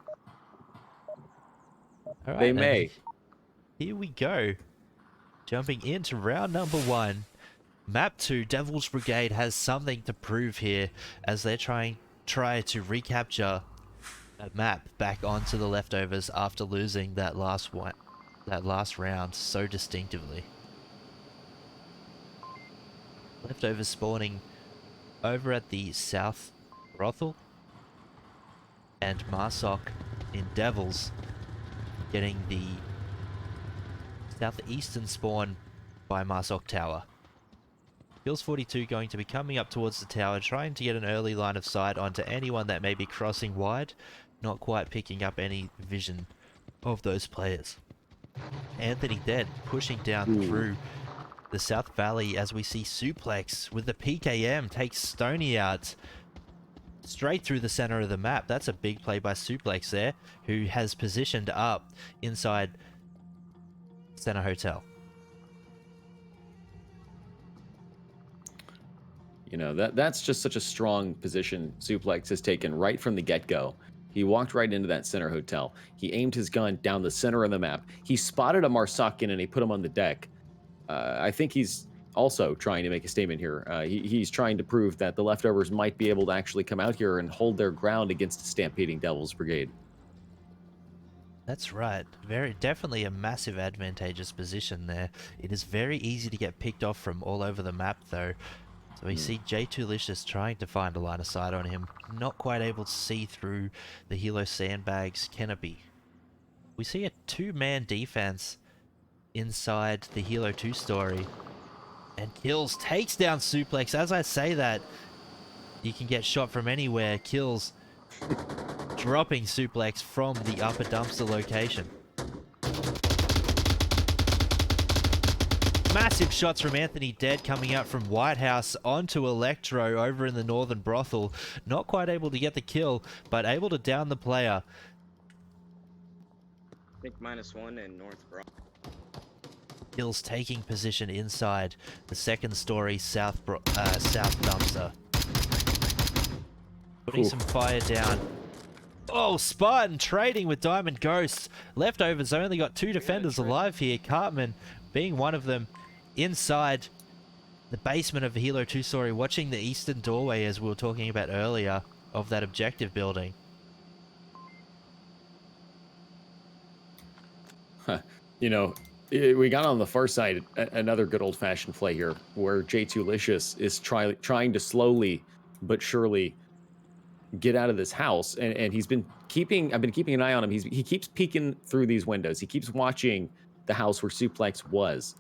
All right, they may. Here we go. Jumping into round number 1. Map 2, Devils Brigade has something to prove here as they're try to recapture that map back onto the leftovers after losing that last round so distinctively. Leftovers spawning over at the South Brothel, and Marsok in Devils getting the southeastern spawn by Marsok Tower. Kills 42 going to be coming up towards the tower, trying to get an early line of sight onto anyone that may be crossing wide, not quite picking up any vision of those players. Anthony Dead pushing down through the South Valley as we see Suplex with the PKM takes Stony out straight through the center of the map. That's a big play by Suplex there, who has positioned up inside Center Hotel. You know, that's just such a strong position Suplex has taken right from the get-go. He walked right into that center hotel. He aimed his gun down the center of the map. He spotted a Marsokian and he put him on the deck. I think he's also trying to make a statement here. He's trying to prove that the leftovers might be able to actually come out here and hold their ground against a stampeding Devils Brigade. That's right. Definitely a massive advantageous position there. It is very easy to get picked off from all over the map though. So we see J2Licious trying to find a line of sight on him, not quite able to see through the Hilo Sandbags canopy. We see a 2-man defense inside the Hilo 2-story, and Kills takes down Suplex. As I say that, you can get shot from anywhere. Kills dropping Suplex from the upper dumpster location. Massive shots from Anthony Dead coming out from White House onto Electro over in the northern brothel. Not quite able to get the kill, but able to down the player. I think -1 in North Brothel. Kills taking position inside the second story south dumpster. Putting some fire down. Oh, Spartan trading with Diamond Ghosts. Leftovers only got 2 defenders alive here. Cartman being one of them inside the basement of Hilo 2-story, watching the eastern doorway as we were talking about earlier of that objective building. You know, we got on the far side another good old-fashioned play here, where J2licious is trying to slowly but surely get out of this house, and he's been keeping. I've been keeping an eye on him. He keeps peeking through these windows. He keeps watching the house where Suplex was,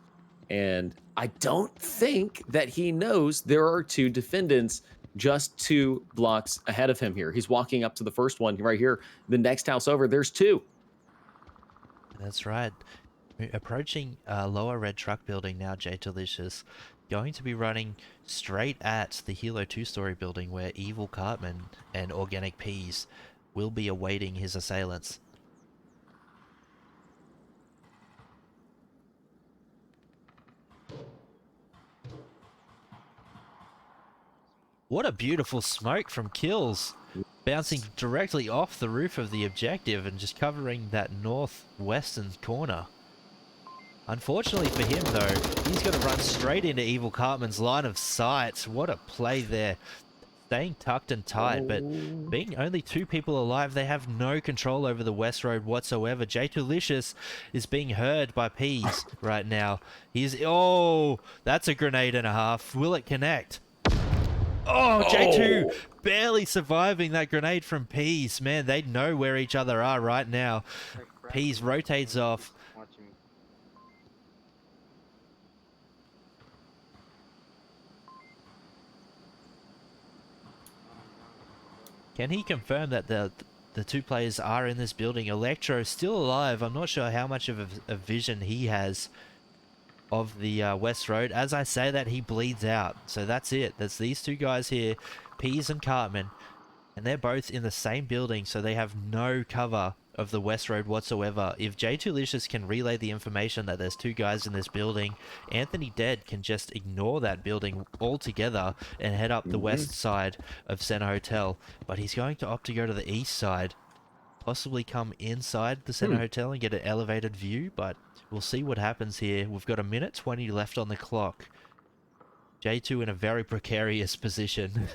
and I don't think that he knows there are two defendants just 2 blocks ahead of him here. He's walking up to the first one right here. The next house over, there's 2. That's right. Approaching lower red truck building now, J2licious. Going to be running straight at the Hilo 2-story building where Evil Cartman and Organic Peas will be awaiting his assailants. What a beautiful smoke from Kills, bouncing directly off the roof of the objective and just covering that northwestern corner. Unfortunately for him though, he's going to run straight into Evil Cartman's line of sight. What a play there. Staying tucked and tight, but being only 2 people alive, they have no control over the West Road whatsoever. J2licious is being heard by Peas right now. Oh, that's a grenade and a half. Will it connect? Oh, J2 barely surviving that grenade from Peas. Man, they know where each other are right now. Peas rotates off. Can he confirm that the 2 players are in this building? Electro still alive. I'm not sure how much of a vision he has of the West Road. As I say that, he bleeds out. So that's it. That's these 2 guys here, Peas and Cartman. And they're both in the same building, so they have no cover of the West Road whatsoever. If J2licious can relay the information that there's 2 guys in this building, Anthony Dead can just ignore that building altogether and head up the west side of Center Hotel. But he's going to opt to go to the east side, possibly come inside the Center Hotel and get an elevated view, but we'll see what happens here. We've got 1:20 left on the clock. J2 in a very precarious position.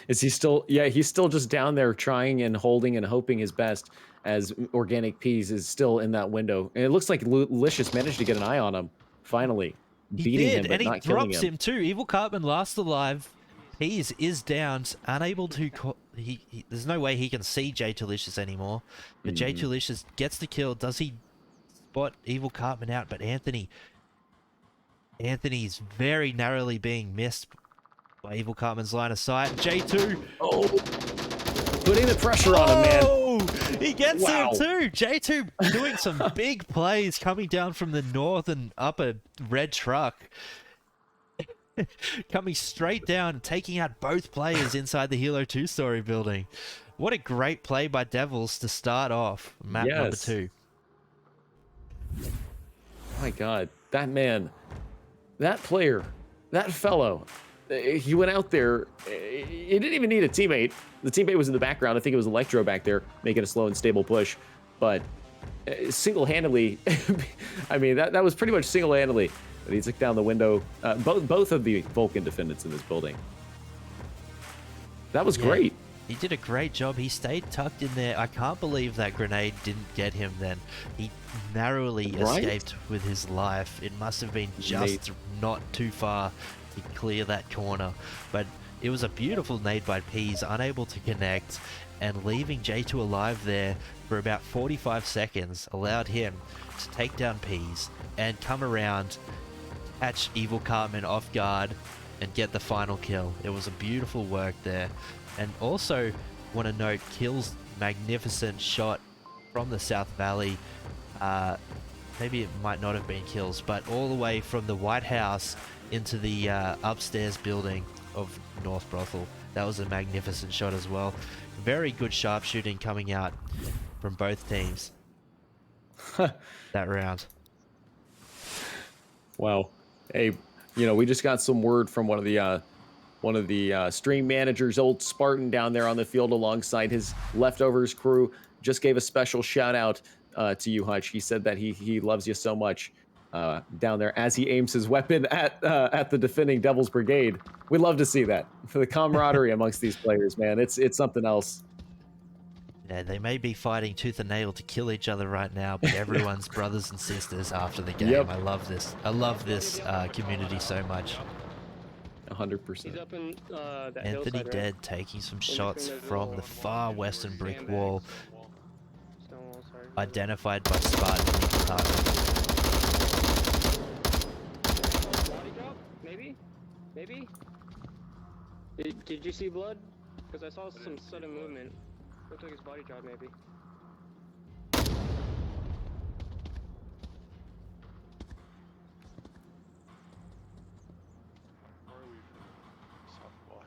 Is he still? Yeah, he's still just down there trying and holding and hoping his best as Organic Peas is still in that window. And it looks like Licious managed to get an eye on him, finally. Beating him, but and he not killing drops him. him too. Evil Cartman last alive. Peas is down, unable to... there's no way he can see J2licious anymore. But J2licious gets the kill. Does he spot Evil Cartman out? But Anthony's very narrowly being missed by Evil Cartman's line of sight. J2... Oh! Putting the pressure on him, man. Oh! He gets him too! J2 doing some big plays coming down from the north and up a red truck. Coming straight down, taking out both players inside the Hilo 2-story building. What a great play by Devils to start off map number 2. My God, that man, that player, that fellow, he went out there. He didn't even need a teammate. The teammate was in the background. I think it was Electro back there making a slow and stable push. But single-handedly, I mean, that was pretty much single-handedly. But he took down the window, both of the Vulcan defendants in this building. That was great. He did a great job. He stayed tucked in there. I can't believe that grenade didn't get him then. He narrowly escaped with his life. It must have been just not too far to clear that corner. But it was a beautiful nade by Peas, unable to connect, and leaving J2 alive there for about 45 seconds allowed him to take down Peas and come around, catch Evil Cartman off guard, and get the final kill. It was a beautiful work there. And also want to note Kill's magnificent shot from the South Valley. Maybe it might not have been Kills, but all the way from the White House into the upstairs building of North Brothel. That was a magnificent shot as well. Very good sharpshooting coming out from both teams that round. Wow. Hey, you know, we just got some word from one of the stream managers, old Spartan, down there on the field alongside his leftovers crew. Just gave a special shout out to you, Hutch. He said that he loves you so much, down there as he aims his weapon at the defending Devils Brigade. We love to see that for the camaraderie amongst these players, man. It's something else. Yeah, they may be fighting tooth and nail to kill each other right now, but everyone's brothers and sisters after the game. Yep. I love this. I love this community so much. 100%. He's up in that Anthony hillside, right? Dead taking some between shots those from little the far western brick sandbags. wall, Stone wall, sorry. identified by Spartan and Department. Body drop? Maybe? Maybe? Did you see blood? Because I saw some sudden movement. Looked like his body drop, maybe.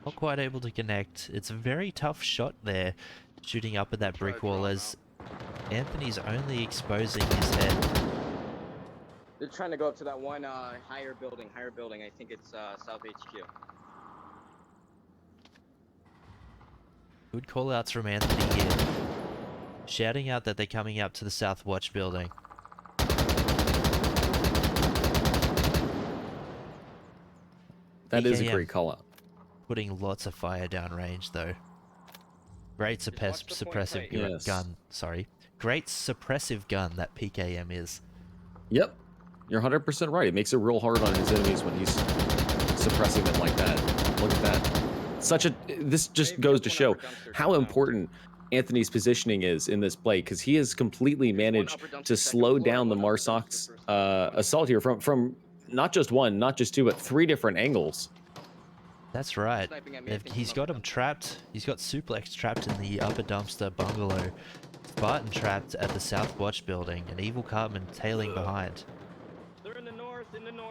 Not quite able to connect. It's a very tough shot there, shooting up at that brick wall as Anthony's only exposing his head. They're trying to go up to that one higher building. I think it's South HQ. Good call outs from Anthony here. Shouting out that they're coming up to the South Watch building. That is a BKM. great call out. Putting lots of fire downrange though. Great watch the point of suppressive sight. Yes. gun. Sorry. Great suppressive gun that PKM is. Yep. You're 100% right. It makes it real hard on his enemies when he's suppressing them like that. Look at that. This just goes to show how important Anthony's positioning is in this play, because he has completely managed to slow down the Marsoc's assault here from not just one, not just two, but three different angles. That's right. Sniping at me, I think He's from got upper him trapped. He's got Suplex trapped in the upper dumpster bungalow. Spartan trapped at the South Watch building, and Evil Cartman tailing behind. They're in the north,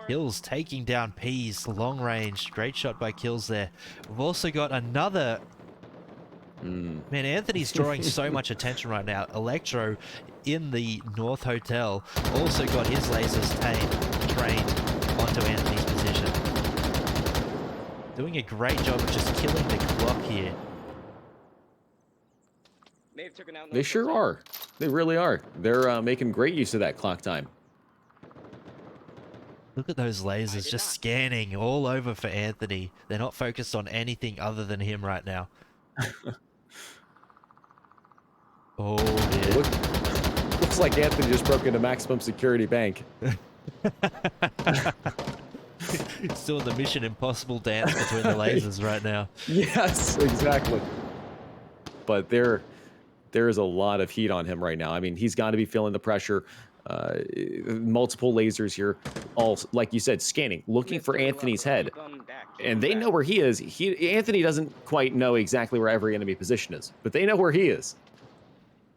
Kills taking down Peas, long range. Great shot by Kills there. We've also got another... Man, Anthony's drawing so much attention right now. Electro in the North Hotel also got his lasers trained onto Anthony's position. Doing a great job of just killing the clock here. They've taken out They North sure Hotel. are. They really are. They're making great use of that clock time. Look at those lasers just scanning all over for Anthony. They're not focused on anything other than him right now. Oh, dear. Looks like Anthony just broke into Maximum Security Bank. Still in the Mission Impossible dance between the lasers right now. Yes, exactly. But there is a lot of heat on him right now. I mean, he's got to be feeling the pressure. Multiple lasers here, all like you said, scanning, looking for Anthony's head, and they know where he is. Anthony doesn't quite know exactly where every enemy position is, but they know where he is.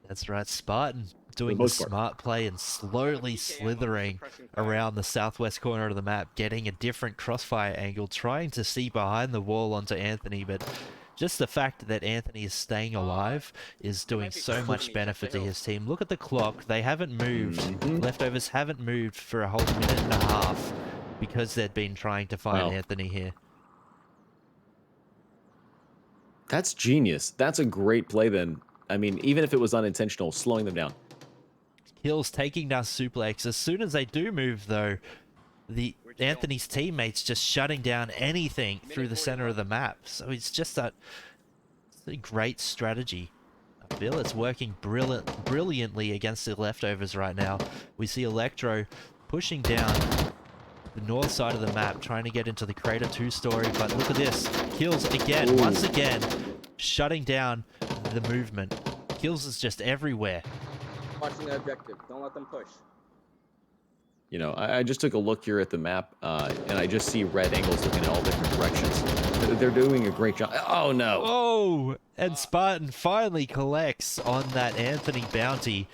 That's right, Spartan doing the most part. smart play and slowly slithering around the southwest corner of the map, getting a different crossfire angle, trying to see behind the wall onto Anthony, but just the fact that Anthony is staying alive is doing so much benefit to his team. Look at the clock. They haven't moved. Leftovers haven't moved for a whole minute and a half because they'd been trying to find Wow. Anthony here. That's genius. That's a great play then. I mean, even if it was unintentional, slowing them down. Kills taking down Suplex. As soon as they do move, though, Anthony's teammates just shutting down anything through the center of the map. So it's just it's a great strategy. I feel it's working brilliantly against the Leftovers right now. We see Electro pushing down the north side of the map, trying to get into the Crater 2-story, but look at this. Kills again, once again, shutting down the movement. Kills is just everywhere. Watching the objective. Don't let them push. You know, I just took a look here at the map, and I just see red angles looking in all different directions. They're doing a great job. Oh, no. Oh, and Spartan finally collects on that Anthony bounty.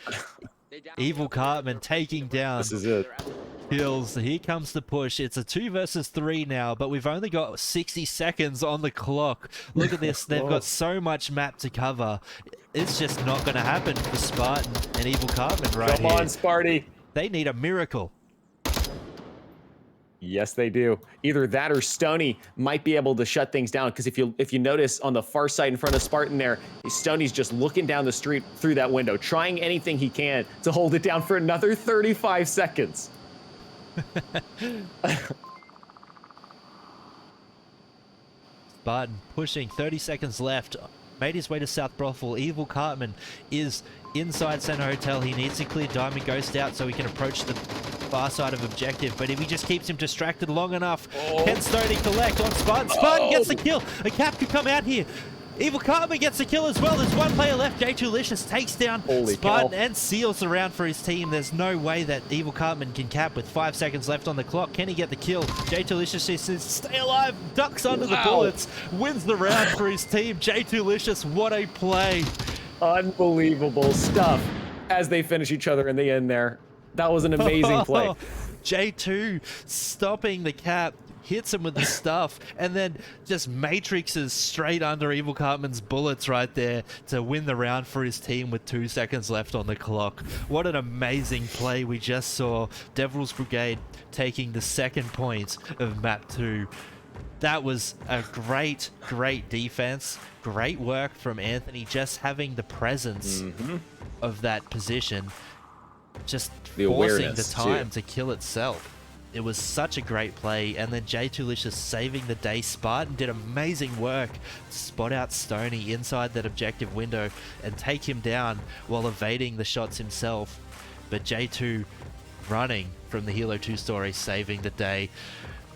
Evil Cartman taking down This is it. Kills. Here comes the push. It's a 2 versus 3 now, but we've only got 60 seconds on the clock. Look at this. They've got so much map to cover. It's just not going to happen for Spartan and Evil Cartman right Come here. on, Sparty. They need a miracle. Yes, they do. Either that or Stony might be able to shut things down, because if you notice on the far side in front of Spartan there, Stoney's just looking down the street through that window, trying anything he can to hold it down for another 35 seconds. Spartan pushing, 30 seconds left. Made his way to South Brothel. Evil Cartman is inside Center Hotel. He needs to clear Diamond Ghost out so he can approach the far side of objective. But if he just keeps him distracted long enough, can Stoney collect on Spartan? Spartan gets the kill. A cap could come out here. Evil Cartman gets the kill as well. There's one player left. J2licious takes down Spartan and seals the round for his team. There's no way that Evil Cartman can cap with 5 seconds left on the clock. Can he get the kill? J2licious says, stay alive, ducks under the bullets, wins the round for his team. J2licious, what a play. Unbelievable stuff as they finish each other in the end there. That was an amazing play. J2 stopping the cap, hits him with the stuff, and then just matrixes straight under Evil Cartman's bullets right there to win the round for his team with 2 seconds left on the clock. What an amazing play we just saw. Devils Brigade taking the second point of map 2. That was a great defense. Great work from Anthony, just having the presence of that position, just forcing the time to kill itself. It was such a great play, and then J2licious saving the day. Spartan did amazing work to spot out Stoney inside that objective window and take him down while evading the shots himself. But J2 running from the Hilo 2 story, saving the day.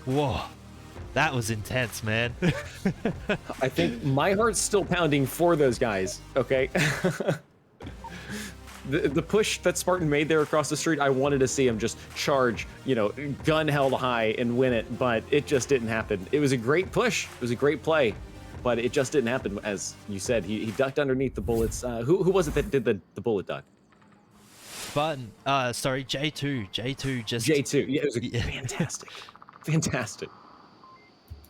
Whoa, that was intense, man. I think my heart's still pounding for those guys, okay? The push that Spartan made there across the street, I wanted to see him just charge, you know, gun held high and win it, but it just didn't happen. It was a great push. It was a great play, but it just didn't happen. As you said, he ducked underneath the bullets. Who was it that did the bullet duck? Spartan, sorry, J2. J2 just... J2, yeah, it was fantastic. Fantastic.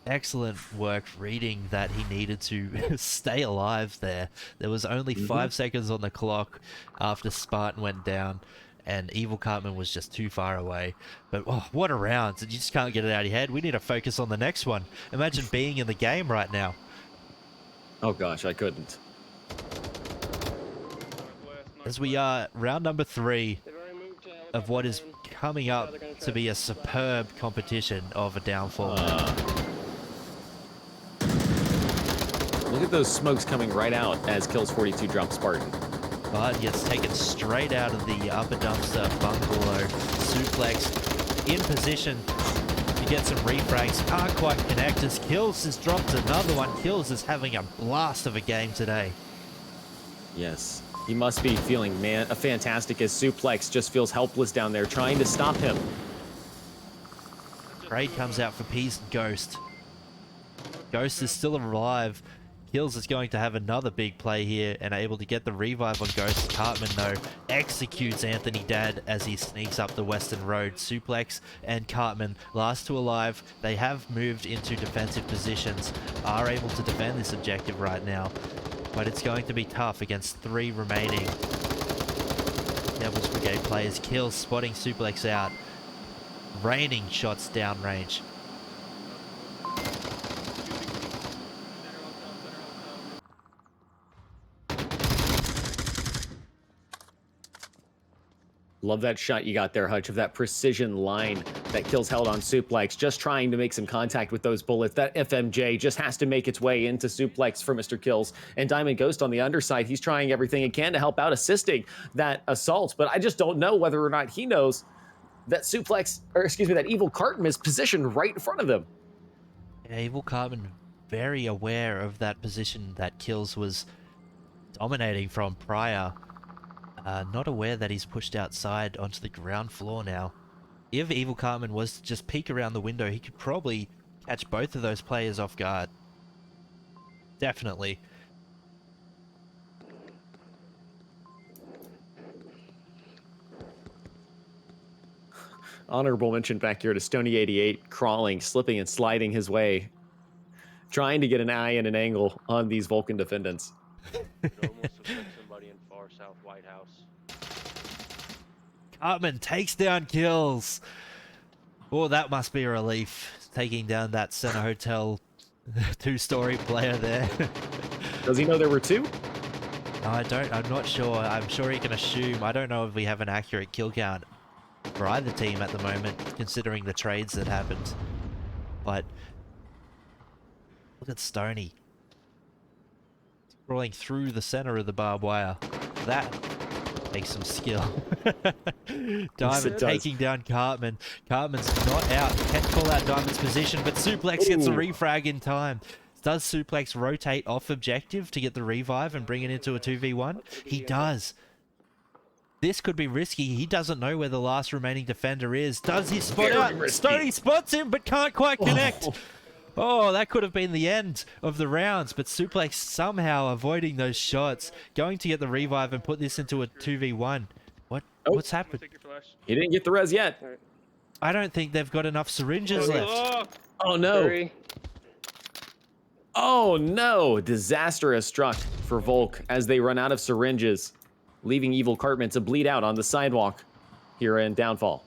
Excellent work reading that he needed to stay alive there. There was only 5 seconds on the clock after Spartan went down, and Evil Cartman was just too far away. But oh, what a round. You just can't get it out of your head. We need to focus on the next one. Imagine being in the game right now. Oh gosh, I couldn't. As we are round number 3 of what is coming up to be a superb competition of a downfall. Look at those smokes coming right out as Kills 42 drops Spartan. But gets taken straight out of the upper dumpster bungalow. Suplex in position to get some refrags. Can't quite connect as Kills has dropped another one. Kills is having a blast of a game today. Yes, he must be feeling fantastic as Suplex just feels helpless down there trying to stop him. Trade comes out for Peas and Ghost. Ghost is still alive. Kills is going to have another big play here and able to get the revive on Ghost. Cartman, though, executes Anthony Dad as he sneaks up the Western Road. Suplex and Cartman, last two alive. They have moved into defensive positions, are able to defend this objective right now, but it's going to be tough against 3 remaining Devils Brigade players. Kills spotting Suplex out, raining shots downrange. Love that shot you got there, Hutch, of that precision line that Kills held on Suplex, just trying to make some contact with those bullets. That FMJ just has to make its way into Suplex for Mr. Kills. And Diamond Ghost on the underside, he's trying everything he can to help out, assisting that assault. But I just don't know whether or not he knows that Suplex, or excuse me, that Evil Cartman is positioned right in front of him. Yeah, Evil Cartman very aware of that position that Kills was dominating from prior. Not aware that he's pushed outside onto the ground floor now. If Evil Cartman was to just peek around the window, he could probably catch both of those players off guard. Definitely. Honorable mention back here to Stony88, crawling, slipping, and sliding his way, trying to get an eye and an angle on these Vulcan defendants. It almost looks like somebody in far south White House. Cartman takes down Kills. Oh, that must be a relief. Taking down that Center Hotel 2-story player there. Does he know there were 2? No, I'm not sure. I'm sure he can assume. I don't know if we have an accurate kill count for either team at the moment, considering the trades that happened. But look at Stoney rolling through the center of the barbed wire. That takes some skill. Diamond taking down Cartman. Cartman's not out. Can't call out Diamond's position, but Suplex gets a refrag in time. Does Suplex rotate off objective to get the revive and bring it into a 2v1? He does. This could be risky. He doesn't know where the last remaining defender is. Does he spot out? Stoney spots him, but can't quite connect. Oh, that could have been the end of the rounds, but Suplex somehow avoiding those shots, going to get the revive and put this into a 2v1. What's happened? Take your flash. He didn't get the res yet. I don't think they've got enough syringes left. Oh no. Hurry. Oh no. Disaster has struck for Volk as they run out of syringes, leaving Evil Cartman to bleed out on the sidewalk here in Downfall.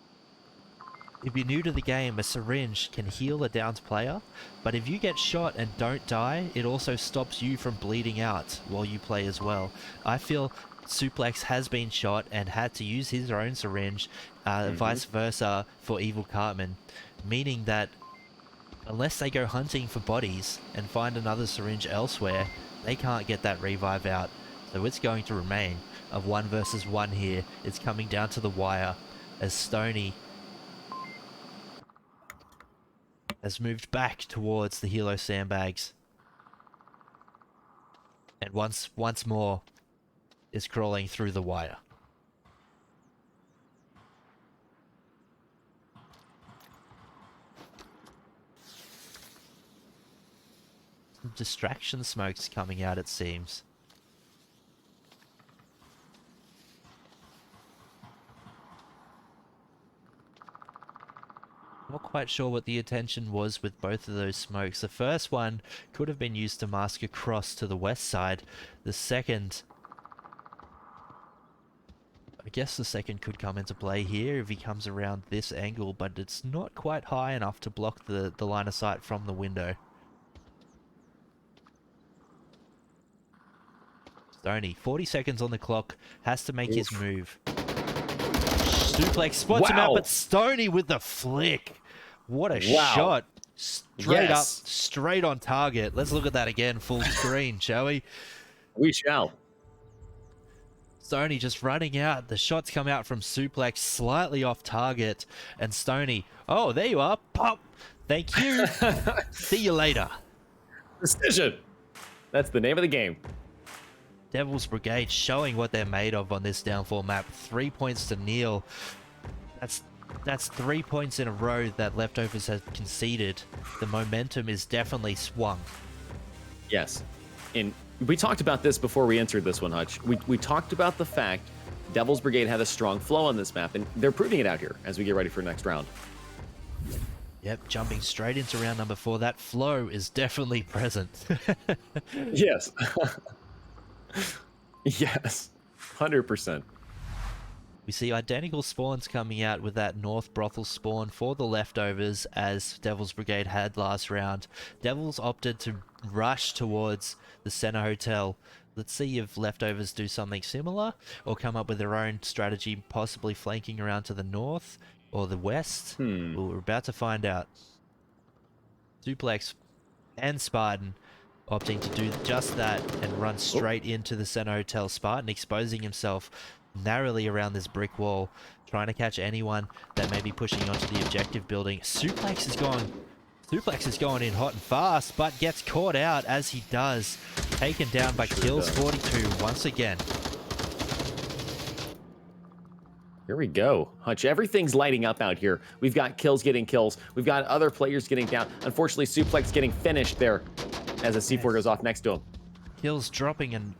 If you're new to the game, a syringe can heal a downed player, but if you get shot and don't die, it also stops you from bleeding out while you play as well. I feel Suplex has been shot and had to use his own syringe, vice versa for Evil Cartman, meaning that unless they go hunting for bodies and find another syringe elsewhere, they can't get that revive out. So it's going to remain a 1 versus 1 here. It's coming down to the wire as Stoney has moved back towards the Hilo sandbags. And once more is crawling through the wire. Some distraction smoke's coming out, it seems. Not quite sure what the intention was with both of those smokes. The first one could have been used to mask across to the west side. The second, I guess the second could come into play here if he comes around this angle, but it's not quite high enough to block the line of sight from the window. Stoney, 40 seconds on the clock, has to make his move. Suplex spots him out, but Stoney with the flick. What a shot. Straight up, straight on target. Let's look at that again, full screen, shall we? We shall. Stoney just running out. The shots come out from Suplex, slightly off target. And Stoney, oh, there you are. Pop. Thank you. See you later. Precision. That's the name of the game. Devil's Brigade showing what they're made of on this downfall map. 3 points to nil. That's 3 points in a row that Leftovers have conceded. The momentum is definitely swung. Yes. And we talked about this before we entered this one, Hutch. We talked about the fact Devil's Brigade had a strong flow on this map, and they're proving it out here as we get ready for next round. Yep, jumping straight into round number 4. That flow is definitely present. Yes. Yes. 100%. We see identical spawns coming out with that North Brothel spawn for the Leftovers as Devil's Brigade had last round. Devils opted to rush towards the Center Hotel. Let's see if Leftovers do something similar or come up with their own strategy, possibly flanking around to the north or the west. Well, we're about to find out. Suplex and Spartan opting to do just that and run straight into the Center Hotel. Spartan exposing himself narrowly around this brick wall, trying to catch anyone that may be pushing onto the objective building. Suplex is going in hot and fast, but gets caught out as he does. Taken down by Kills 42 once again. Here we go. Hutch, everything's lighting up out here. We've got Kills getting kills. We've got other players getting down. Unfortunately, Suplex getting finished there as a C4 goes off next to him. Kills dropping, and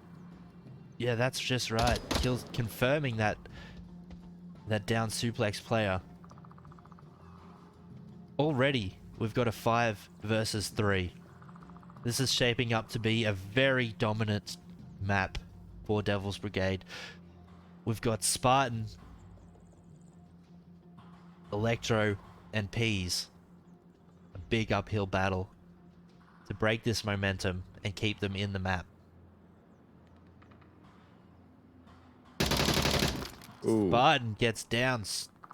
yeah, that's just right. Kills confirming that down Suplex player. Already, we've got a 5 versus 3. This is shaping up to be a very dominant map for Devil's Brigade. We've got Spartan, Electro, and Peas. A big uphill battle to break this momentum and keep them in the map. Ooh. Spartan gets down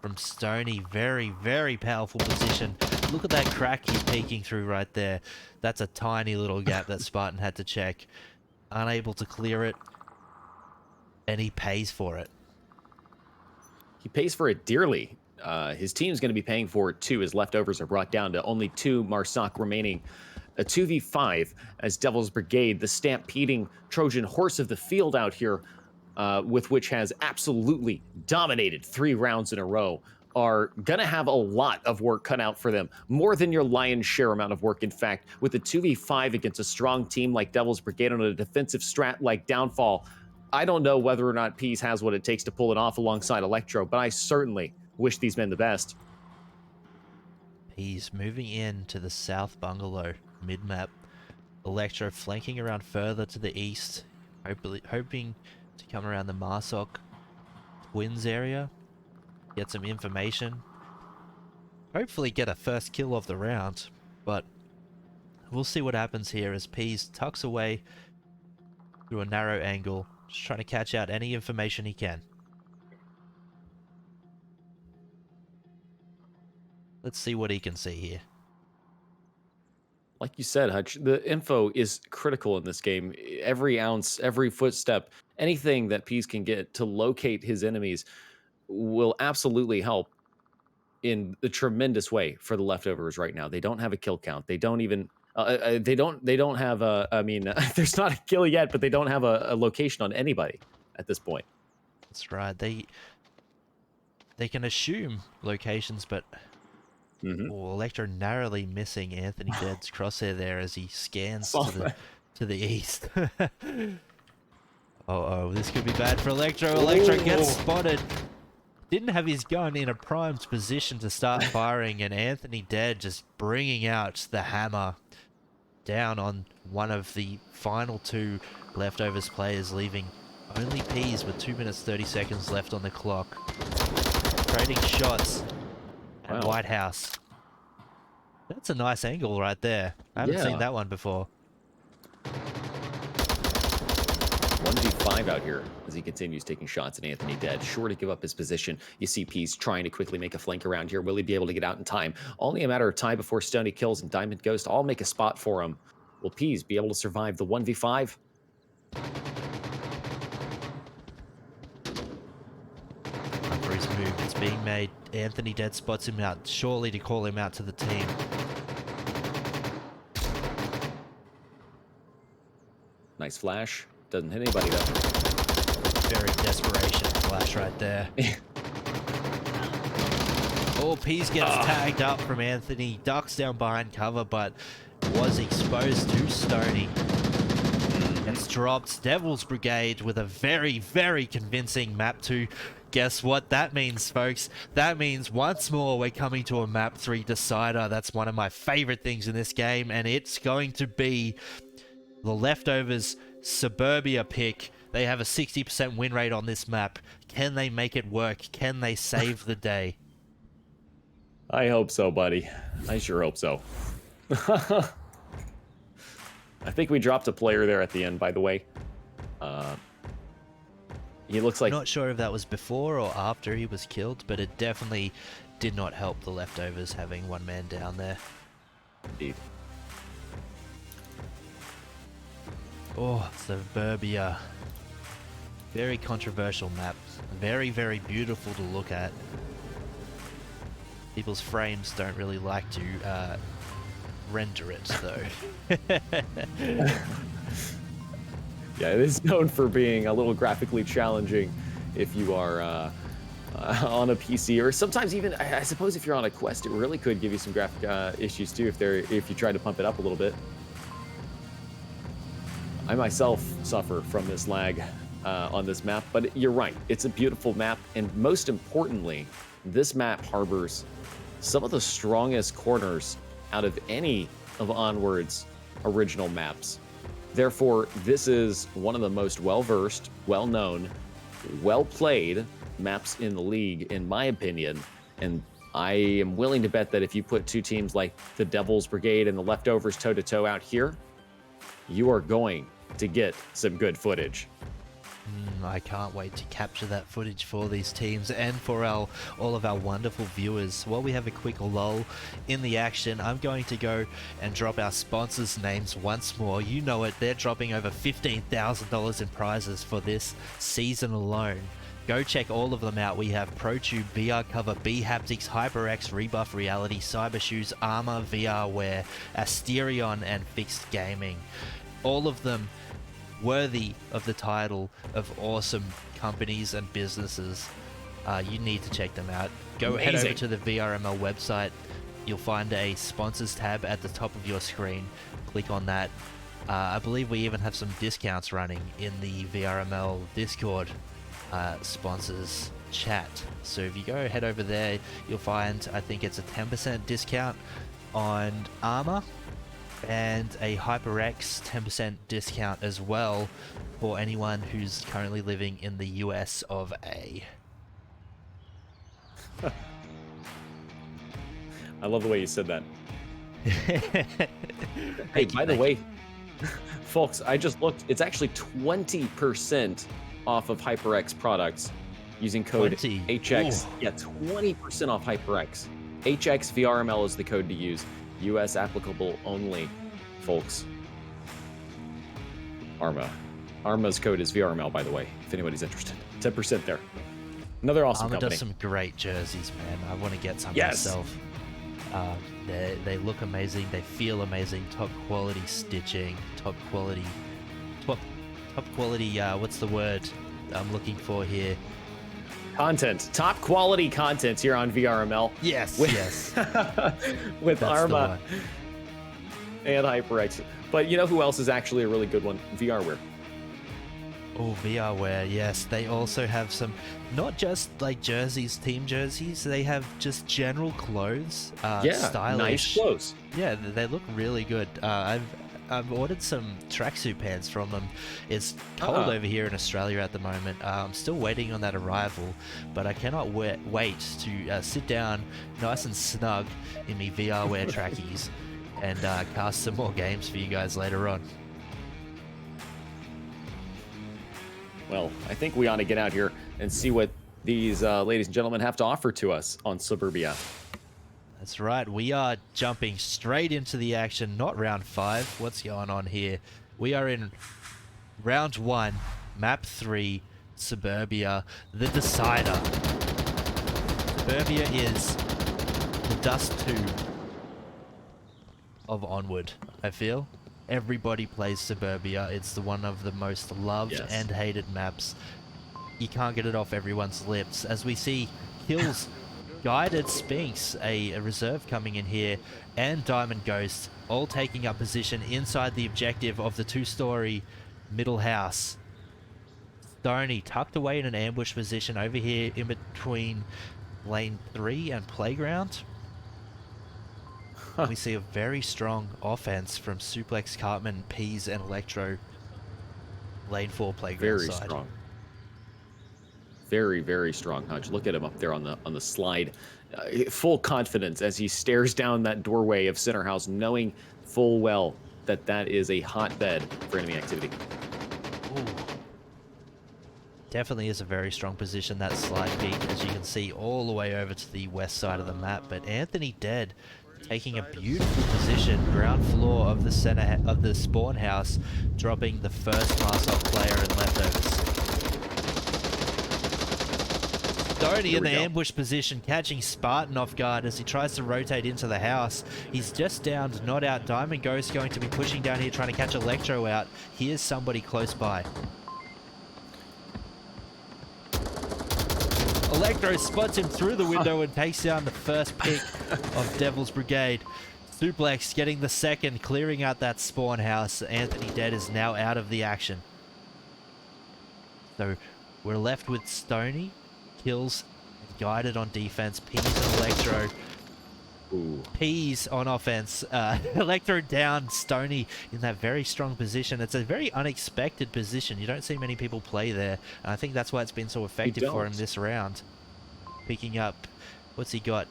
from Stony. Very, very powerful position. Look at that crack he's peeking through right there. That's a tiny little gap that Spartan had to check. Unable to clear it. And he pays for it. He pays for it dearly. His team's going to be paying for it too. His leftovers are brought down to only 2 Marsoc remaining. A 2v5 as Devil's Brigade, the stampeding Trojan horse of the field out here, with which has absolutely dominated 3 rounds in a row, are going to have a lot of work cut out for them. More than your lion's share amount of work, in fact, with a 2v5 against a strong team like Devil's Brigade on a defensive strat like Downfall. I don't know whether or not Pease has what it takes to pull it off alongside Electro, but I certainly wish these men the best. He's moving in to the south bungalow, mid-map. Electro flanking around further to the east, hoping to come around the Marsoc Twins area, get some information, hopefully get a first kill of the round, but we'll see what happens here as Pease tucks away through a narrow angle, just trying to catch out any information he can. Let's see what he can see here. Like you said, Hutch, the info is critical in this game. Every ounce, every footstep, anything that Pease can get to locate his enemies will absolutely help in a tremendous way for the leftovers right now. They don't have a kill count. They don't even they don't have a, I mean, there's not a kill yet, but they don't have a location on anybody at this point. That's right. They can assume locations, but Electro narrowly missing Anthony Dead's crosshair there as he scans to the east. Oh, this could be bad for Electro. Electro gets spotted. Didn't have his gun in a primed position to start firing, and Anthony Dead just bringing out the hammer down on one of the final 2 leftovers players, leaving only Pease with 2 minutes 30 seconds left on the clock. Trading shots. Wow. White House. That's a nice angle right there. I haven't seen that one before. 1v5 out here as he continues taking shots at Anthony Dead. Sure to give up his position. You see Pease trying to quickly make a flank around here. Will he be able to get out in time? Only a matter of time before Stony kills and Diamond Ghost all make a spot for him. Will Pease be able to survive the 1v5? For his move, it's being made. Anthony Dead spots him out, surely to call him out to the team. Nice flash. Doesn't hit anybody though. Very desperation flash right there. Oh, Pease gets tagged up from Anthony, ducks down behind cover, but was exposed to Stony. Gets dropped. Devil's Brigade with a very, very convincing map 2. Guess what that means, folks? That means once more we're coming to a map 3 decider. That's one of my favorite things in this game, and it's going to be the leftovers Suburbia pick. They have a 60% win rate on this map. Can they make it work? Can they save the day? I hope so, buddy. I sure hope so. I think we dropped a player there at the end, by the way. He looks like... Not sure if that was before or after he was killed, but it definitely did not help the leftovers having one man down there. Indeed. Oh, Suburbia. Very controversial map. Very, very beautiful to look at. People's frames don't really like to render it, though. Yeah, it is known for being a little graphically challenging if you are on a PC, or sometimes even, I suppose, if you're on a Quest, it really could give you some graphic issues too if you try to pump it up a little bit. I myself suffer from this lag on this map, but you're right. It's a beautiful map, and most importantly, this map harbors some of the strongest corners out of any of Onward's original maps. Therefore, this is one of the most well-versed, well-known, well-played maps in the league, in my opinion. And I am willing to bet that if you put 2 teams like the Devil's Brigade and the Leftovers toe-to-toe out here, you are going to get some good footage. I can't wait to capture that footage for these teams and for all of our wonderful viewers. While we have a quick lull in the action, I'm going to go and drop our sponsors' names once more. You know it, they're dropping over $15,000 in prizes for this season alone. Go check all of them out. We have ProTube, VR Cover, B Haptics, HyperX, Rebuff Reality, Cyber Shoes, Armor, VR Wear, Asterion, and Fixed Gaming. All of them worthy of the title of awesome companies and businesses. You need to check them out. Go head over to the VRML website. You'll find a sponsors tab at the top of your screen. Click on that. I believe we even have some discounts running in the VRML Discord sponsors chat. So if you go head over there, you'll find, I think it's a 10% discount on Armor, and a HyperX 10% discount as well for anyone who's currently living in the US of A. I love the way you said that. Hey, by the way, folks, I just looked. It's actually 20% off of HyperX products using code 20. HX. Ooh. Yeah, 20% off HyperX. HX VRML is the code to use. US applicable only, folks. Arma's code is VRML, by the way, if anybody's interested. 10% there. Another awesome Arma company. does some great jerseys, man. I want to get some Yes. myself. They look amazing. They feel amazing. Top quality stitching. Top quality. What's the word I'm looking for here? Content. Top quality content here on VRML. Yes. With, yes. with That's Arma and HyperX. But you know who else is actually a really good one? VRWare. Oh, VRware, yes. They also have some, not just like jerseys, team jerseys. They have just general clothes. Stylish. Nice clothes. Yeah, they look really good. I've ordered some tracksuit pants from them. It's cold over here in Australia at the moment. I'm still waiting on that arrival, but I cannot wait to sit down nice and snug in me VRware trackies and cast some more games for you guys later on. Well, I think we ought to get out here and see what these ladies and gentlemen have to offer to us on Suburbia. That's right. We are jumping straight into the action, not round 5. What's going on here? We are in round 1, map 3, Suburbia, the decider. Suburbia is the dust 2 of Onward, I feel. Everybody plays Suburbia. It's one of the most loved and hated maps. You can't get it off everyone's lips. As we see kills, Guided Spinks, a reserve coming in here, and Diamond Ghost, all taking up position inside the objective of the 2-story middle house. Stoney tucked away in an ambush position over here in between lane 3 and playground. We see a very strong offense from Suplex, Cartman, Peas, and Electro. Lane 4 playground Very side. strong. Very, very strong, Hunch. Look at him up there on the slide. Full confidence as he stares down that doorway of Center House, knowing full well that that is a hotbed for enemy activity. Ooh. Definitely is a very strong position, that slide peak, as you can see all the way over to the west side of the map. But Anthony Dead taking a beautiful position, ground floor of the center of the spawn house, dropping the first Marsov player in leftovers. Stoney in the ambush position, catching Spartan off guard as he tries to rotate into the house. He's just downed, not out. Diamond Ghost going to be pushing down here, trying to catch Electro out. Here's somebody close by. Electro spots him through the window and takes down the first pick of Devil's Brigade. Suplex getting the second, clearing out that spawn house. Anthony Dead is now out of the action. So we're left with Stoney, Kills, Guided on defense, Peas and Electro. Ooh. Peas on offense. Electro down, Stoney in that very strong position. It's a very unexpected position. You don't see many people play there. And I think that's why it's been so effective for him this round. Picking up, what's he got?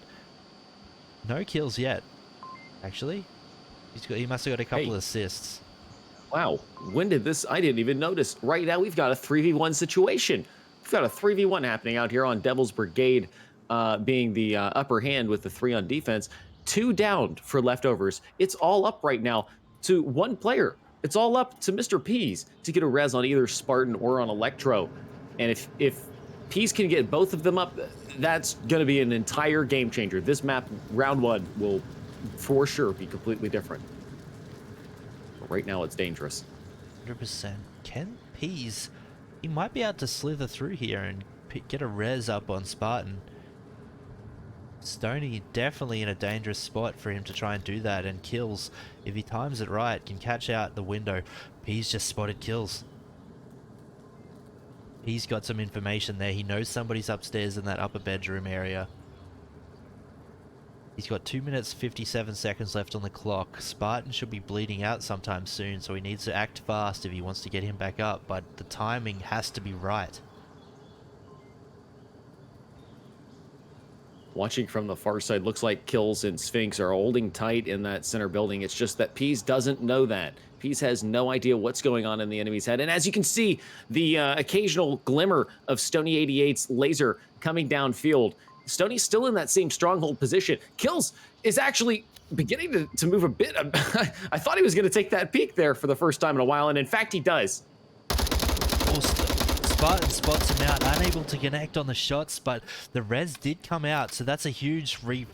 No kills yet, actually. He must have got a couple of assists. Wow, when did this? I didn't even notice. Right now, we've got a 3v1 situation. We've got a 3v1 happening out here on Devil's Brigade, being the upper hand with the 3 on defense. 2 down for leftovers. It's all up right now to 1 player. It's all up to Mr. Peas to get a res on either Spartan or on Electro. And if Peas can get both of them up, that's going to be an entire game changer. This map, round 1, will for sure be completely different. But right now, it's dangerous. 100%. Ken Peas, he might be able to slither through here and get a res up on Spartan. Stoney definitely in a dangerous spot for him to try and do that, and Kills, if he times it right, can catch out the window. Peas just spotted Kills. He's got some information there. He knows somebody's upstairs in that upper bedroom area. He's got 2 minutes 57 seconds left on the clock. Spartan should be bleeding out sometime soon, so he needs to act fast if he wants to get him back up, but the timing has to be right. Watching from the far side, looks like Kills and Sphinx are holding tight in that center building. It's just that Peas doesn't know that. Peas has no idea what's going on in the enemy's head. And as you can see, the occasional glimmer of Stony 88's laser coming downfield. Stoney's still in that same stronghold position. Kills is actually beginning to move a bit. I thought he was going to take that peek there for the first time in a while, and in fact, he does. Spartan spots him out, unable to connect on the shots, but the res did come out, so that's a huge res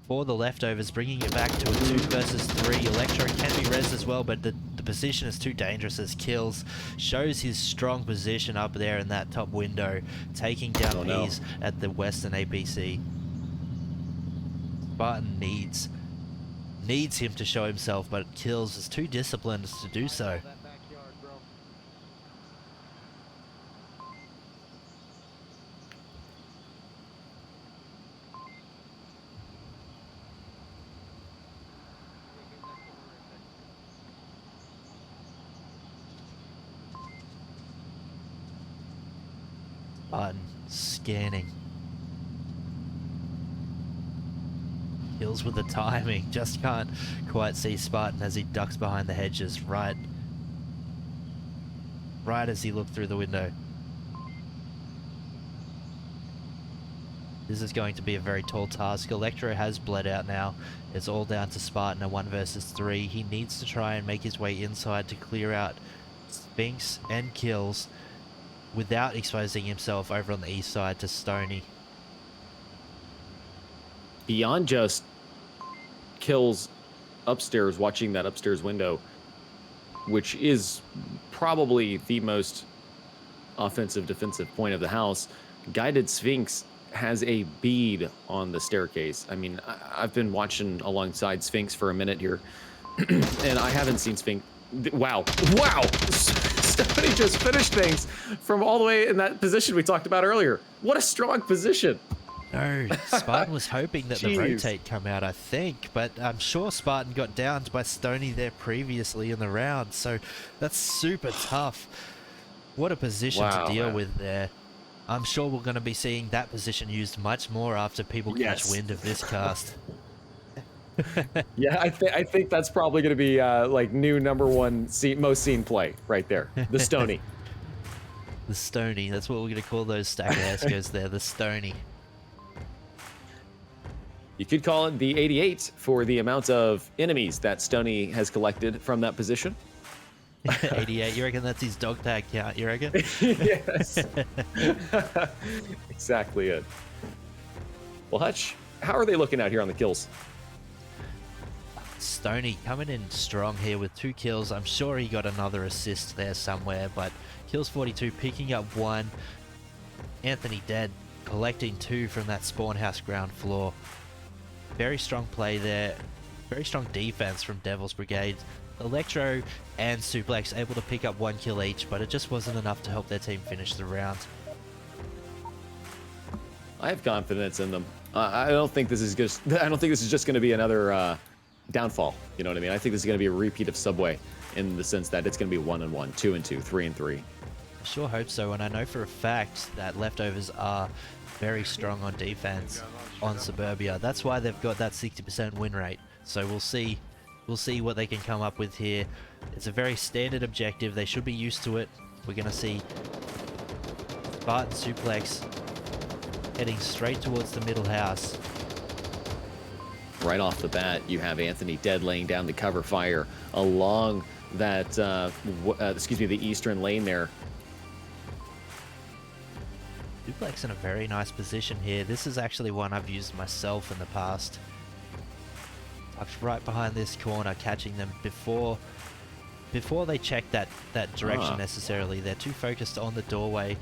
for the leftovers, bringing it back to a 2 versus 3. Electro can be res as well, but the position is too dangerous as Kills shows his strong position up there in that top window, taking down Peas at the western APC. Spartan needs him to show himself, but Kills is too disciplined to do so. Spartan scanning. Kills with the timing. Just can't quite see Spartan as he ducks behind the hedges right as he looked through the window. This is going to be a very tall task. Electro has bled out now. It's all down to Spartan, a 1 versus 3. He needs to try and make his way inside to clear out Sphinx and Kills without exposing himself over on the east side to Stony. Beyond just Kills upstairs, watching that upstairs window, which is probably the most offensive defensive point of the house, Guided Sphinx has a bead on the staircase. I mean, I've been watching alongside Sphinx for a minute here, and I haven't seen Sphinx. Wow. Stephanie just finished things from all the way in that position we talked about earlier. What a strong position. No, Spartan was hoping that the Jeez. rotate come out, I think, but I'm sure Spartan got downed by Stony there previously in the round, so that's super tough. What a position to deal with there. I'm sure we're going to be seeing that position used much more after people catch wind of this cast. Yeah, I think that's probably going to be like new #1 most seen play right there. The Stony. The Stony, that's what we're going to call those stacker Escos there, the Stony. You could call it the 88 for the amount of enemies that Stony has collected from that position. 88, you reckon that's his dog tag count, you reckon? Yes. Exactly it. Well, Hutch, how are they looking out here on the kills? Stony coming in strong here with 2 kills. I'm sure he got another assist there somewhere, but kills 42, picking up 1. Anthony dead, collecting 2 from that spawn house ground floor. Very strong play there. Very strong defense from Devil's Brigade. Electro and Suplex able to pick up 1 kill each, but it just wasn't enough to help their team finish the round. I have confidence in them. I don't think this is just. I don't think this is just going to be another downfall. You know what I mean? I think this is going to be a repeat of Subway in the sense that it's going to be 1-1, 2-2, 3-3. I sure hope so, and I know for a fact that leftovers are very strong on defense on Suburbia. That's why they've got that 60% win rate. So we'll see We'll see what they can come up with here. It's a very standard objective. They should be used to it. We're going to see Spartan Suplex heading straight towards the middle house. Right off the bat, you have Anthony dead laying down the cover fire along that, the eastern lane there. Suplex in a very nice position here. This is actually one I've used myself in the past. Tucked right behind this corner, catching them before they check that direction necessarily. They're too focused on the doorway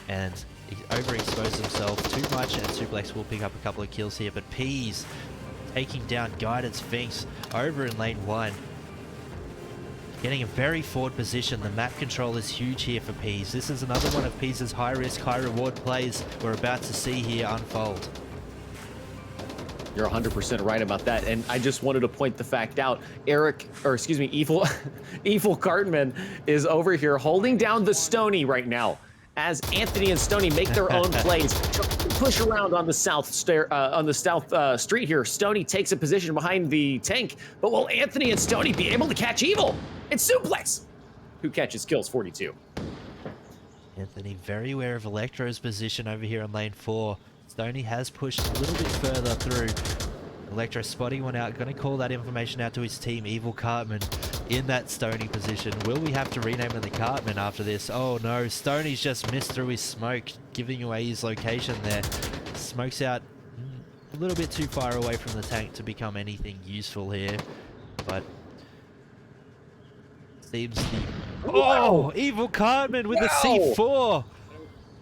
and overexpose themselves too much, and Suplex will pick up a couple of kills here. But Peas taking down Guidance Finks over in lane 1. Getting a very forward position. The map control is huge here for Peas. This is another one of Peas' high-risk, high-reward plays we're about to see here unfold. You're 100% right about that, and I just wanted to point the fact out. Evil Cartman is over here holding down the Stony right now as Anthony and Stony make their own plays. Push around on the south street here. Stony takes a position behind the tank, but will Anthony and Stony be able to catch Evil? It's Suplex who catches kills 42. Anthony very aware of Electro's position over here on lane 4. Stony has pushed a little bit further through. Electro spotting one out, going to call that information out to his team. Evil Cartman in that Stony position. Will we have to rename him the Cartman after this? Oh no, Stony's just missed through his smoke, giving away his location there. Smoke's out a little bit too far away from the tank to become anything useful here, but seems the... Oh! Evil Cartman with the C4!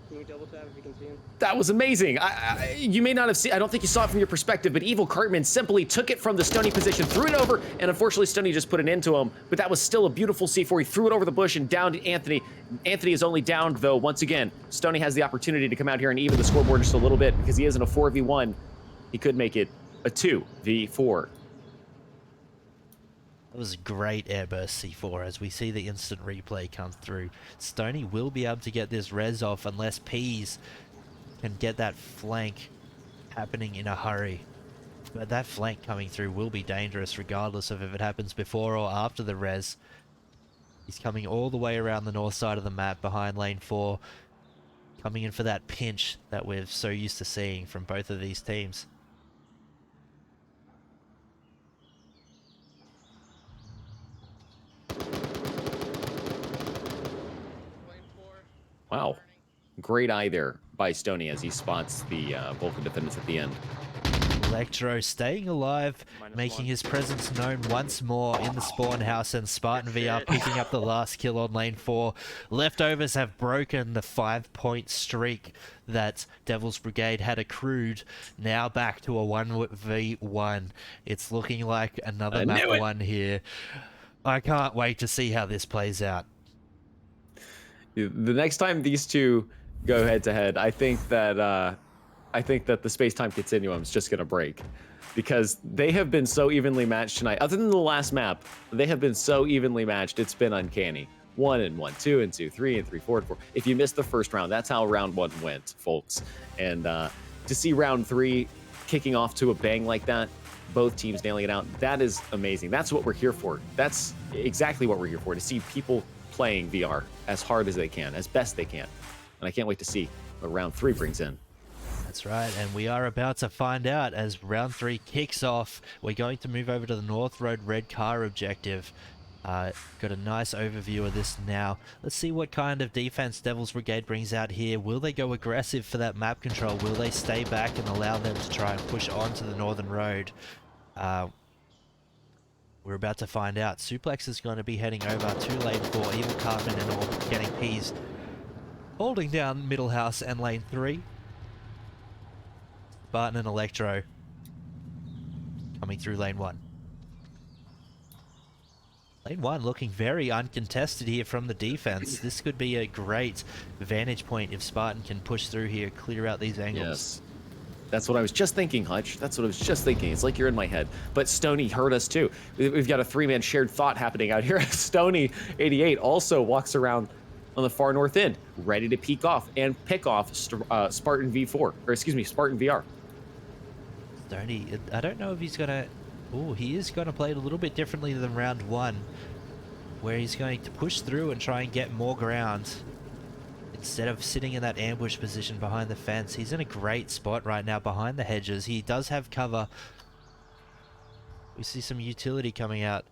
Can we double tap if you can see him? That was amazing. You may not have seen, I don't think you saw it from your perspective, but Evil Cartman simply took it from the Stony position, threw it over, and unfortunately Stony just put an end to him, but that was still a beautiful C4. He threw it over the bush and down to Anthony. Anthony is only downed though, once again. Stony has the opportunity to come out here and even the scoreboard just a little bit because he isn't a 4v1. He could make it a 2v4. That was a great airburst C4 as we see the instant replay come through. Stony will be able to get this res off unless Peas can get that flank happening in a hurry. But that flank coming through will be dangerous regardless of if it happens before or after the res. He's coming all the way around the north side of the map behind lane 4, coming in for that pinch that we're so used to seeing from both of these teams. Wow. Great eye there by Stony as he spots the Vulcan defendants at the end. Electro staying alive, making his presence known once more in the spawn house, and Spartan VR picking up the last kill on lane 4. Leftovers have broken the 5-point streak that Devil's Brigade had accrued, now back to a 1v1. It's looking like another map 1 here. I can't wait to see how this plays out. The next time these two go head to head, I think that the space-time continuum is just gonna break, because they have been so evenly matched tonight. Other than the last map, they have been so evenly matched. It's been uncanny. 1-1, 2-2, 3-3, 4-4. If you missed the first round, that's how round 1 went, folks. And to see round 3 kicking off to a bang like that, both teams nailing it out, that is amazing. That's what we're here for. That's exactly what we're here for, to see people playing VR as hard as they can, as best they can. And I can't wait to see what round 3 brings in. That's right, and we are about to find out as round 3 kicks off. We're going to move over to the North Road Red Car objective. Got a nice overview of this now. Let's see what kind of defense Devil's Brigade brings out here. Will they go aggressive for that map control? Will they stay back and allow them to try and push onto the Northern Road? We're about to find out. Suplex is going to be heading over to lane 4. Evil Cartman and all getting Peas holding down Middle House and lane 3. Spartan and Electro coming through lane 1. Lane 1 looking very uncontested here from the defense. This could be a great vantage point if Spartan can push through here, clear out these angles. Yes. That's what I was just thinking, Hutch. That's what I was just thinking. It's like you're in my head. But Stony heard us too. We've got a 3-man shared thought happening out here. Stony 88 also walks around on the far north end, ready to peek off and pick off Spartan V4, or excuse me, Spartan VR. Stony, I don't know if he's gonna Oh, he is going to play it a little bit differently than round 1, where he's going to push through and try and get more ground. Instead of sitting in that ambush position behind the fence, he's in a great spot right now behind the hedges. He does have cover. We see some utility coming out.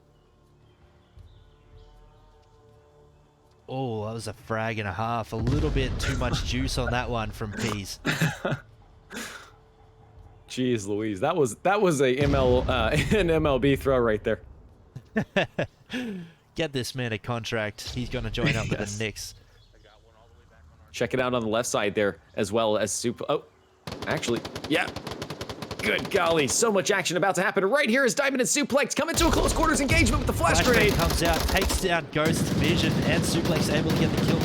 Oh, that was a frag and a half. A little bit too much juice on that one from Peas. Jeez Louise, that was a an MLB throw right there. Get this man a contract. He's going to join up with Yes. the Knicks. Check it out on the left side there, as well as super. Oh, actually, yeah. Good golly, so much action about to happen right here as Diamond and Suplex come into a close quarters engagement with the flash grenade. Comes out, takes down Ghost, Vision, and Suplex able to get the kill.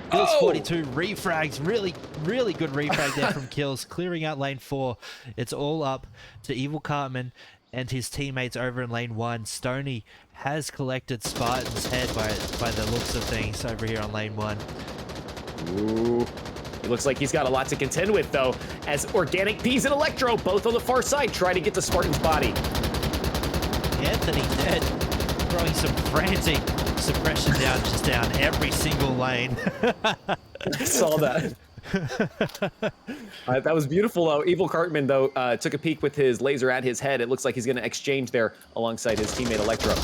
Kills 42, refrags, really good refrag there from Kills, clearing out lane 4. It's all up to Evil Cartman and his teammates over in lane 1. Stoney has collected Spartan's head by the looks of things over here on lane 1. Ooh. It looks like he's got a lot to contend with, though, as Organic Peas and Electro, both on the far side, try to get to Spartan's body. Anthony dead, throwing some frantic suppression down every single lane. I saw that. That was beautiful, though. Evil Cartman, though, took a peek with his laser at his head. It looks like he's going to exchange there alongside his teammate Electro.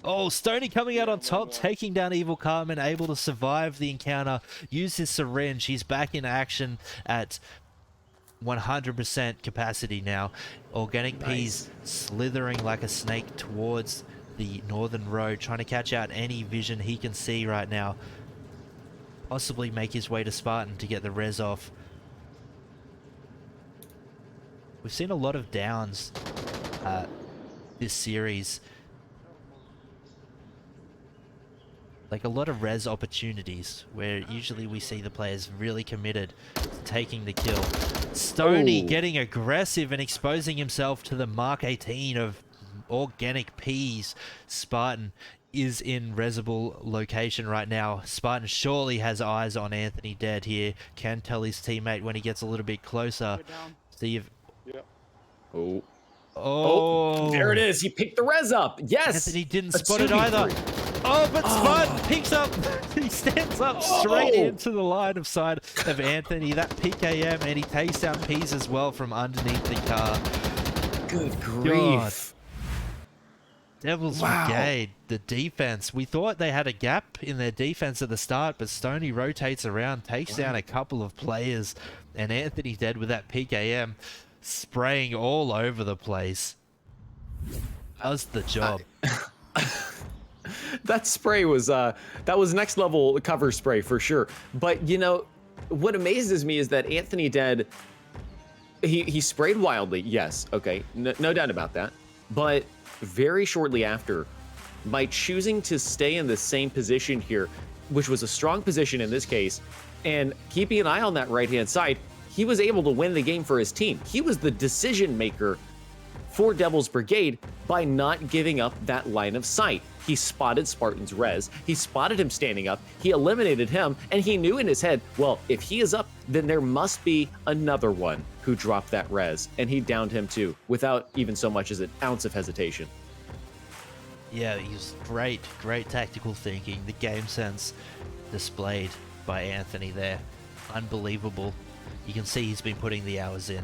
Oh, Stoney coming out on top, taking down Evil Cartman, able to survive the encounter, use his syringe. He's back in action at 100% capacity now. Organic Peas slithering like a snake towards the northern road, trying to catch out any vision he can see right now. Possibly make his way to Spartan to get the res off. We've seen a lot of downs this series. Like a lot of res opportunities where usually we see the players really committed to taking the kill. Stoney getting aggressive and exposing himself to the Mark 18 of Organic Peas. Spartan is in resable location right now. Spartan surely has eyes on Anthony dead here. Can tell his teammate when he gets a little bit closer. See if... Oh, there it is. He picked the res up. Yes. Anthony didn't spot it either. Oh, but Spartan picks up. He stands up straight into the line of sight of Anthony. That PKM, and he takes down Peas as well from underneath the car. Good grief. Devils Brigade, the defense. We thought they had a gap in their defense at the start, but Stoney rotates around, takes down a couple of players, and Anthony dead with that PKM spraying all over the place. How's the job? That spray was that was next level cover spray for sure. But you know, what amazes me is that Anthony dead, he sprayed wildly, yes, okay, no doubt about that. But very shortly after, by choosing to stay in the same position here, which was a strong position in this case, and keeping an eye on that right-hand side, he was able to win the game for his team. He was the decision maker for Devil's Brigade by not giving up that line of sight. He spotted Spartan's res, he spotted him standing up, he eliminated him, and he knew in his head, well, if he is up, then there must be another one who dropped that res, and he downed him too, without even so much as an ounce of hesitation. Yeah, he was great tactical thinking. The game sense displayed by Anthony there. Unbelievable. You can see he's been putting the hours in.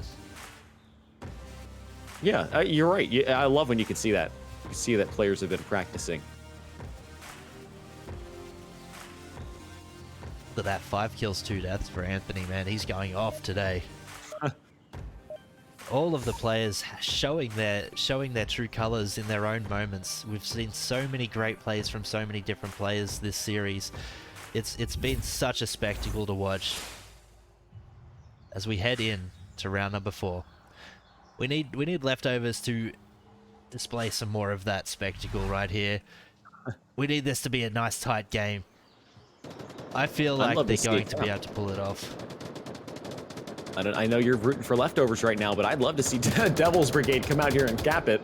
Yeah, you're right. I love when you can see that. You can see that players have been practicing. Look at that, 5 kills, 2 deaths for Anthony, man. He's going off today. All of the players showing their true colors in their own moments. We've seen so many great plays from so many different players this series. It's been such a spectacle to watch. As we head in to round number 4, we need leftovers to display some more of that spectacle right here. We need this to be a nice tight game. I feel like they're going to be able to pull it off. I know you're rooting for leftovers right now, but I'd love to see Devil's Brigade come out here and cap it.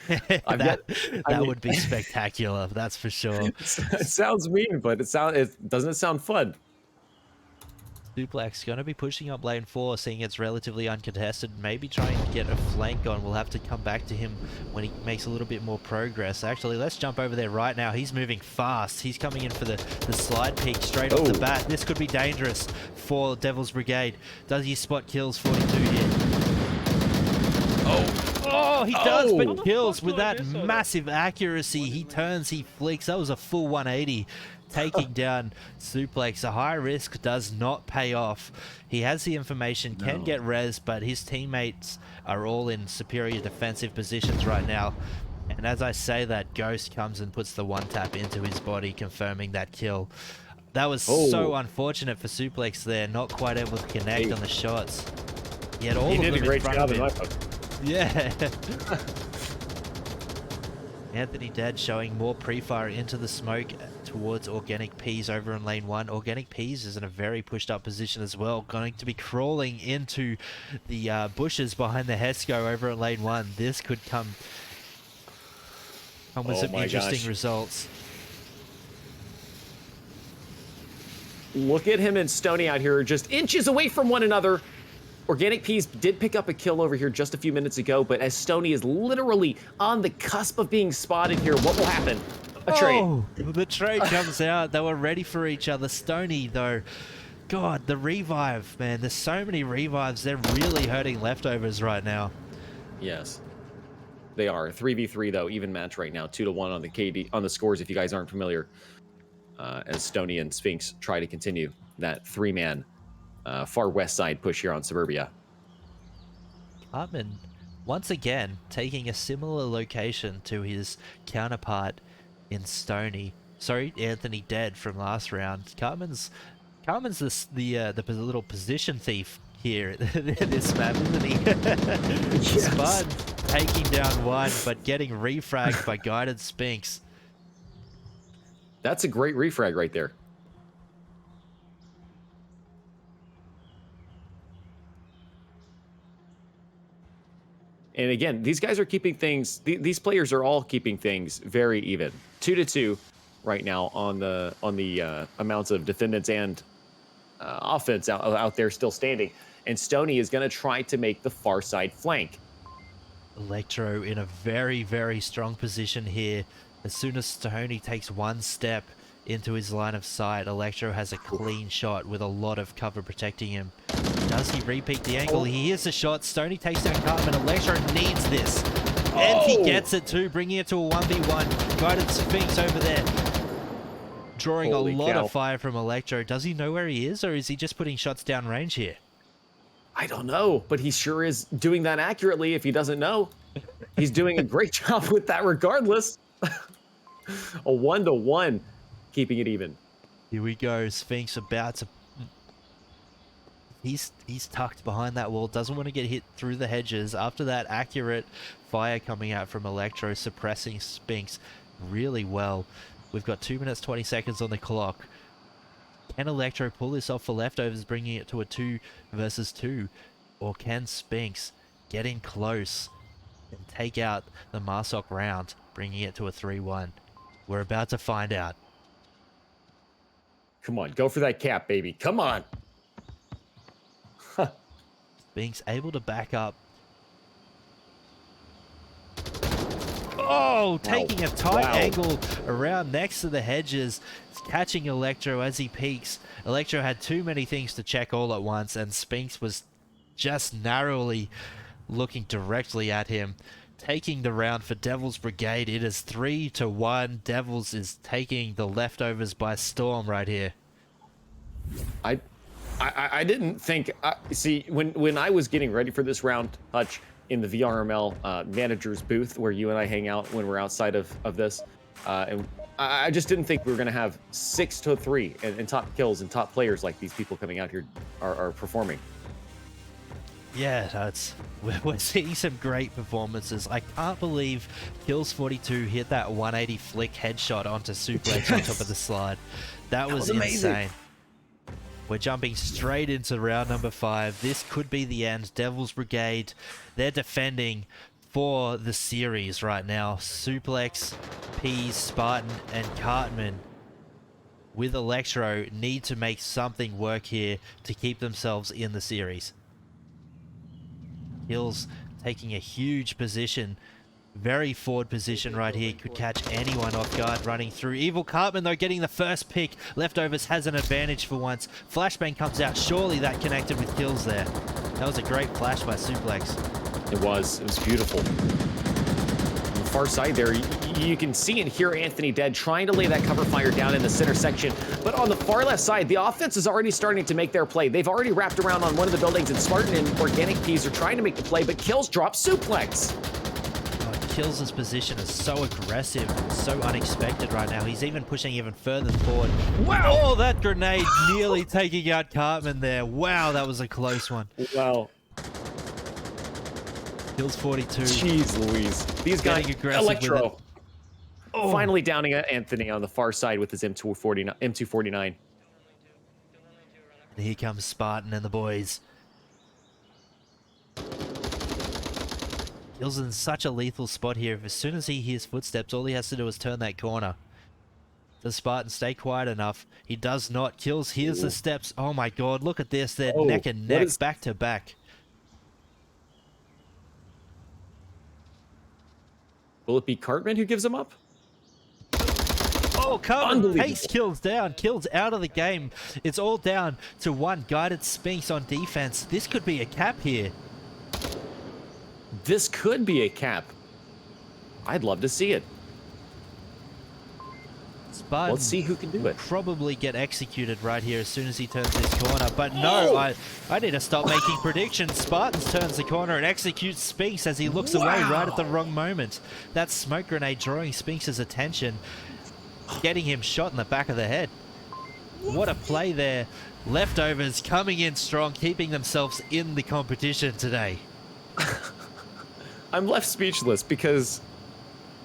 that would be spectacular, that's for sure. It sounds mean, but doesn't it sound fun? Suplex going to be pushing up lane 4, seeing it's relatively uncontested. Maybe trying to get a flank on. We'll have to come back to him when he makes a little bit more progress. Actually, let's jump over there right now. He's moving fast. He's coming in for the slide peek straight off the bat. This could be dangerous for Devil's Brigade. Does he spot kills? 42 here. Oh, he does, but kills with that massive accuracy. He turns, he flicks. That was a full 180. Taking down Suplex. A high risk does not pay off. He has the information, can get res, but his teammates are all in superior defensive positions right now. And as I say that, Ghost comes and puts the one tap into his body, confirming that kill. That was so unfortunate for Suplex there, not quite able to connect on the shots. He had all of them did a great job in my book. Yeah. Anthony Dead showing more pre-fire into the smoke towards Organic Peas over in lane 1. Organic Peas is in a very pushed up position as well, going to be crawling into the bushes behind the Hesco over at lane 1. This could come with some interesting results. Look at him and Stony out here, just inches away from one another. Organic Peas did pick up a kill over here just a few minutes ago, but as Stony is literally on the cusp of being spotted here, what will happen? A trade. Oh, the trade comes out. They were ready for each other. Stony, though, God, the revive, man. There's so many revives. They're really hurting leftovers right now. Yes, they are. 3v3 though, even match right now, 2-1 on the KD on the scores. If you guys aren't familiar, as Stony and Sphinx try to continue that 3-man far west side push here on Suburbia. Cartman, once again, taking a similar location to his counterpart in Stony. Sorry, Anthony Dead from last round. Cartman's the little position thief here in this map, isn't he? Yes. Spud taking down one, but getting refragged by Guided Sphinx. That's a great refrag right there. And again, these guys are keeping things, these players are all keeping things very even. 2-2 right now on the amounts of defendants and offense out there still standing. And Stony is going to try to make the far side flank. Electro in a very, very strong position here. As soon as Stony takes one step into his line of sight, Electro has a clean shot with a lot of cover protecting him. Does he repeat the angle? He hears the shot. Stony takes down Cartman. Electro needs this. And he gets it too, bringing it to a 1v1. Guided Sphinx over there. Drawing a lot of fire from Electro. Does he know where he is, or is he just putting shots down range here? I don't know, but he sure is doing that accurately if he doesn't know. He's doing a great job with that regardless. A 1-1, keeping it even. Here we go. Sphinx about to... He's tucked behind that wall. Doesn't want to get hit through the hedges. After that accurate fire coming out from Electro, suppressing Sphinx really well. We've got 2 minutes 20 seconds on the clock. Can Electro pull this off for leftovers, bringing it to a 2 versus 2? Or can Sphinx get in close and take out the Marsok round, bringing it to a 3-1? We're about to find out. Come on, go for that cap, baby. Come on. Sphinx able to back up. Oh, taking a tight angle around next to the hedges, catching Electro as he peeks. Electro had too many things to check all at once, and Sphinx was just narrowly looking directly at him. Taking the round for Devil's Brigade. It is 3-1. Devils is taking the leftovers by storm right here. I didn't think... see, when I was getting ready for this round, Hutch, in the VRML manager's booth where you and I hang out when we're outside of this, and I just didn't think we were going to have 6-3 and top kills and top players like these people coming out here are performing. Yeah, we're seeing some great performances. I can't believe Kills42 hit that 180 flick headshot onto Suplex on top of the slide. That was insane. We're jumping straight into round number 5. This could be the end. Devil's Brigade, they're defending for the series right now. Suplex, Peas, Spartan, and Cartman with Electro need to make something work here to keep themselves in the series. Hills taking a huge position, very forward position right here, could catch anyone off guard running through. Evil Cartman though getting the first pick. Leftovers has an advantage for once. Flashbang comes out, surely that connected with kills there. That was a great flash by Suplex. It was beautiful. On the far side there, you can see and hear Anthony Dead trying to lay that cover fire down in the center section. But on the far left side, the offense is already starting to make their play. They've already wrapped around on one of the buildings, and Spartan and Organic Peas are trying to make the play, but Kills drop Suplex. Kills' position is so aggressive, so unexpected right now. He's even pushing even further forward. Wow! Oh, that grenade nearly taking out Cartman there. Wow, that was a close one. Wow. Kills 42. Jeez Louise. These guys, Electro. Oh. Finally downing Anthony on the far side with his M249. And here comes Spartan and the boys. Kills in such a lethal spot here. As soon as he hears footsteps, all he has to do is turn that corner. Does Spartan stay quiet enough? He does not. Kills hears the steps. Oh my god, look at this. They're neck and neck, back to back. Will it be Cartman who gives him up? Oh, Cartman pace Kills down. Kills out of the game. It's all down to one guided Sphinx on defense. This could be a cap here. This could be a cap. I'd love to see it. Spartan, let's see who can do it. Probably get executed right here as soon as he turns this corner. But no, I need to stop making predictions. Spartans turns the corner and executes Sphinx as he looks away right at the wrong moment. That smoke grenade drawing Sphinx's attention, getting him shot in the back of the head. What a play there. Leftovers coming in strong, keeping themselves in the competition today. I'm left speechless because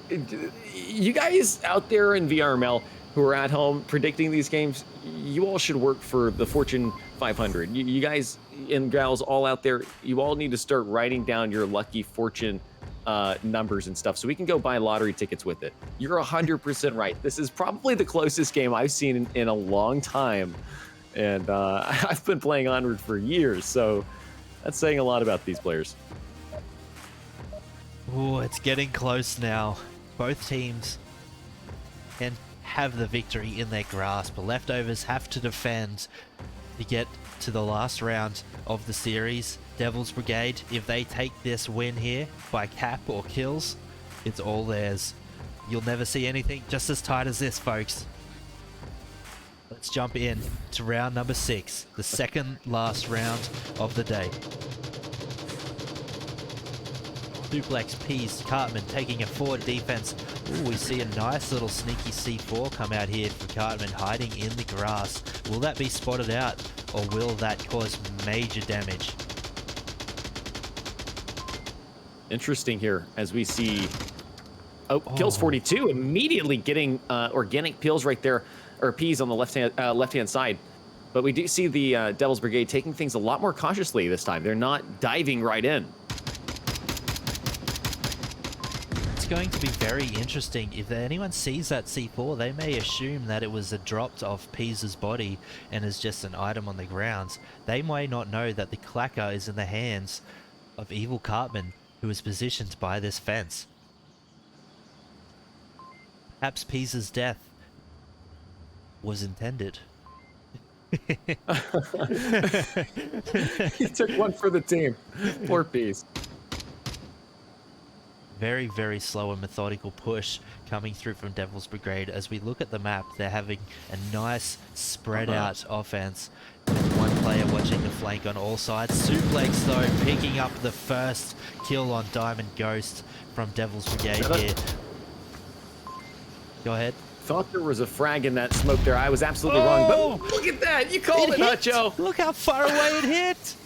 you guys out there in VRML who are at home predicting these games, you all should work for the Fortune 500. You guys and gals all out there, you all need to start writing down your lucky fortune numbers and stuff so we can go buy lottery tickets with it. You're 100% right. This is probably the closest game I've seen in a long time. And I've been playing Onward for years, so that's saying a lot about these players. Oh, it's getting close now. Both teams can have the victory in their grasp. Leftovers have to defend to get to the last round of the series. Devils Brigade, if they take this win here by cap or kills, it's all theirs. You'll never see anything just as tight as this, folks. Let's jump in to round number 6, the second last round of the day. Suplex, Peas, Cartman taking a forward defense. Ooh, we see a nice little sneaky C4 come out here for Cartman, hiding in the grass. Will that be spotted out, or will that cause major damage? Interesting here as we see... Oh, kills 42, immediately getting organic peels right there, or peas on the left-hand side. But we do see the Devils Brigade taking things a lot more cautiously this time. They're not diving right in. Going to be very interesting. If anyone sees that C4, they may assume that it was a dropped off Peas' body and is just an item on the grounds. They may not know that the clacker is in the hands of Evil Cartman, who is positioned by this fence. Perhaps Peas' death was intended. He took one for the team. Poor Peas. Very, very slow and methodical push coming through from Devils Brigade. As we look at the map, they're having a nice spread out offense with one player watching the flank on all sides. Suplex though picking up the first kill on Diamond Ghost from Devils Brigade here. Go ahead. Thought there was a frag in that smoke there. I was absolutely wrong, but look at that. You called it, Nacho. Look how far away it hit.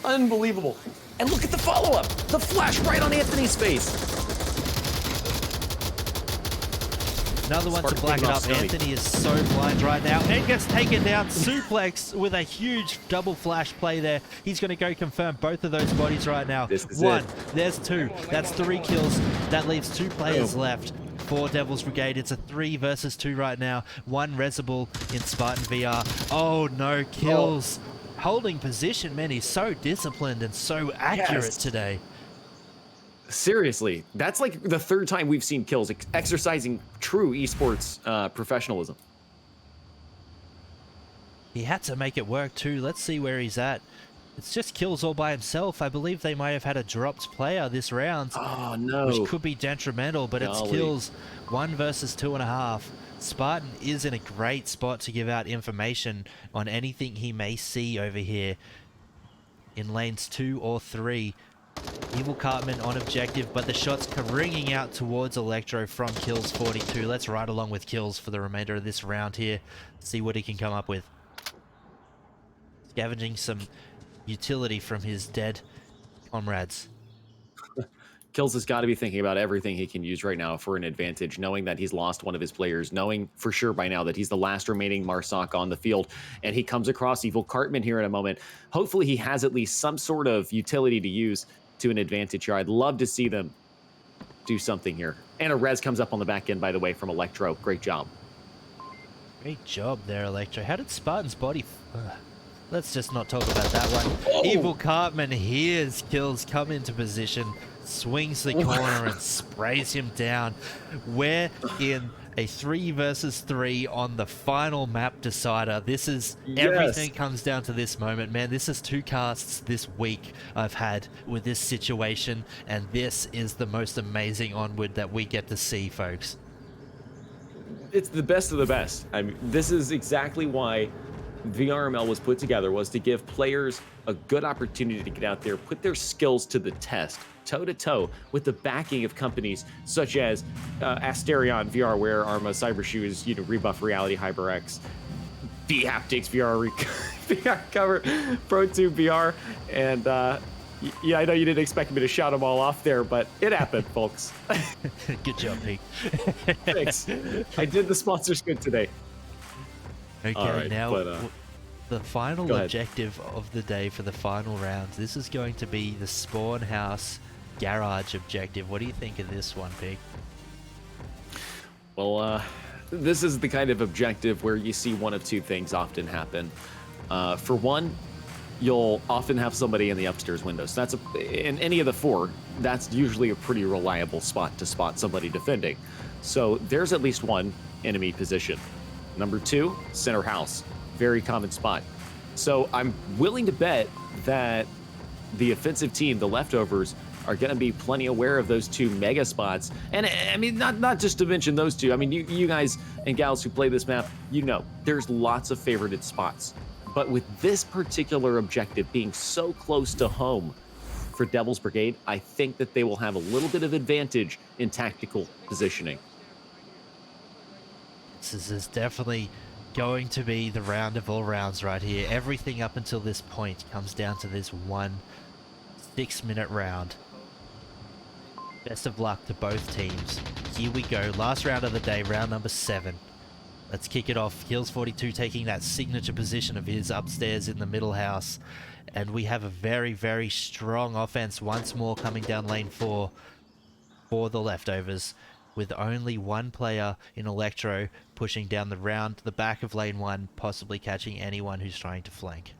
Unbelievable. And look at the follow-up! The flash right on Anthony's face! Another one to black it up. Anthony is so blind right now and gets taken down. Suplex with a huge double flash play there. He's going to go confirm both of those bodies right now. This is one, it. there's 2. That's 3 kills. That leaves 2 players left. for Devil's Brigade. It's a 3 versus 2 right now. One Resable in Spartan VR. Oh no, kills. Holding position, man. He's so disciplined and so accurate today. Seriously, that's like the 3rd time we've seen kills exercising true esports professionalism. He had to make it work too. Let's see where he's at. It's just kills all by himself. I believe they might have had a dropped player this round. Oh no. Which could be detrimental, but it's Golly. kills 1 versus 2.5. Spartan is in a great spot to give out information on anything he may see over here in lanes 2 or 3. Evil Cartman on objective, but the shots ringing out towards Electro from Kills 42. Let's ride along with Kills for the remainder of this round here. See what he can come up with. Scavenging some utility from his dead comrades. Kills has got to be thinking about everything he can use right now for an advantage, knowing that he's lost one of his players, knowing for sure by now that he's the last remaining Marsoc on the field, and he comes across Evil Cartman here in a moment. Hopefully he has at least some sort of utility to use to an advantage here. I'd love to see them do something here. And a res comes up on the back end, by the way, from Electro. Great job. Great job there, Electro. How did Spartan's body... let's just not talk about that one. Evil Cartman hears Kills come into position, swings the corner and sprays him down. We're in a 3 versus 3 on the final map decider. This is everything comes down to this moment, man. This is 2 casts this week I've had with this situation, and this is the most amazing Onward that we get to see, folks. It's the best of the best. I mean, this is exactly why VRML was put together, was to give players a good opportunity to get out there, put their skills to the test, toe-to-toe with the backing of companies such as Asterion, VRware, Arma, Cybershoes, Rebuff Reality, HyperX, B-Haptics, VR Cover, ProTube VR, and yeah, I know you didn't expect me to shout them all off there, but it happened, folks. Good job, Pete. Thanks. I did the sponsors good today. Okay, right, now the final Go ahead. objective of the day for the final round. This is going to be the Spawn House Garage objective. What do you think of this one, Pig? Well, this is the kind of objective where you see one of 2 things often happen. For one, you'll often have somebody in the upstairs window. So that's in any of the 4, that's usually a pretty reliable spot to spot somebody defending. So there's at least one enemy position. Number 2, center house. Very common spot. So I'm willing to bet that the offensive team, the leftovers, are going to be plenty aware of those 2 mega spots. And I mean, not just to mention those 2. I mean, you guys and gals who play this map, there's lots of favorited spots. But with this particular objective being so close to home for Devil's Brigade, I think that they will have a little bit of advantage in tactical positioning. This is definitely going to be the round of all rounds right here. Everything up until this point comes down to this one 6-minute round. Best of luck to both teams. Here we go. Last round of the day, round number 7. Let's kick it off. Kills 42 taking that signature position of his upstairs in the middle house. And we have a very, very strong offense once more coming down lane 4 for the leftovers, with only one player in Electro pushing down the back of lane 1, possibly catching anyone who's trying to flank.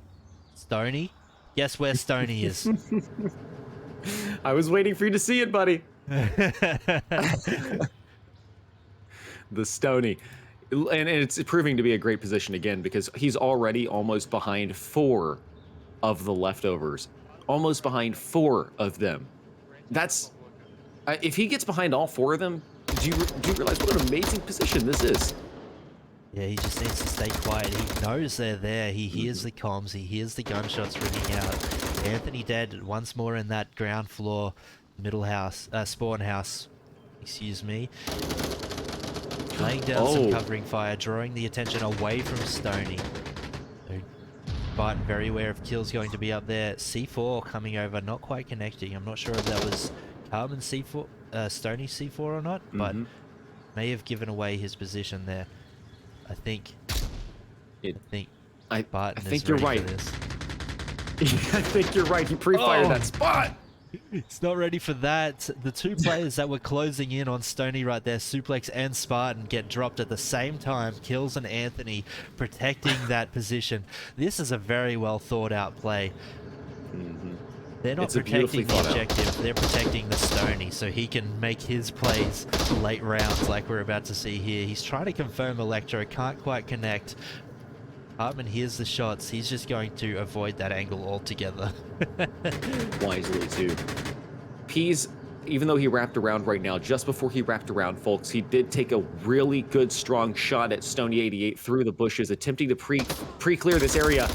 Stony? Guess where Stony is? I was waiting for you to see it, buddy. The Stony. And it's proving to be a great position again, because he's already almost behind 4 of the leftovers. Almost behind 4 of them. That's... if he gets behind all 4 of them, do you realize what an amazing position this is? Yeah, he just needs to stay quiet. He knows they're there. He hears the comms. He hears the gunshots ringing out. Anthony dead once more in that ground floor middle house, spawn house. Excuse me. Laying down some covering fire, drawing the attention away from Stony. So, Barton very aware of kills going to be up there. C4 coming over, not quite connecting. I'm not sure if that was Carmen C4, Stony C4 or not, but may have given away his position there. I think Barton I think is you're ready right. for this. I think you're right. He pre-fired that spot. He's not ready for that. The two players that were closing in on Stony right there, Suplex and Spartan, get dropped at the same time. Kills and Anthony protecting that position. This is a very well thought out play. They're not It's a beautifully protecting the thought out. objective, they're protecting the Stony so he can make his plays late rounds like we're about to see here. He's trying to confirm Electro, can't quite connect. Hartman hears the shots, he's just going to avoid that angle altogether. Wisely too. Peas, even though he wrapped around right now, just before he wrapped around, folks, he did take a really good strong shot at Stony 88 through the bushes, attempting to pre-clear this area.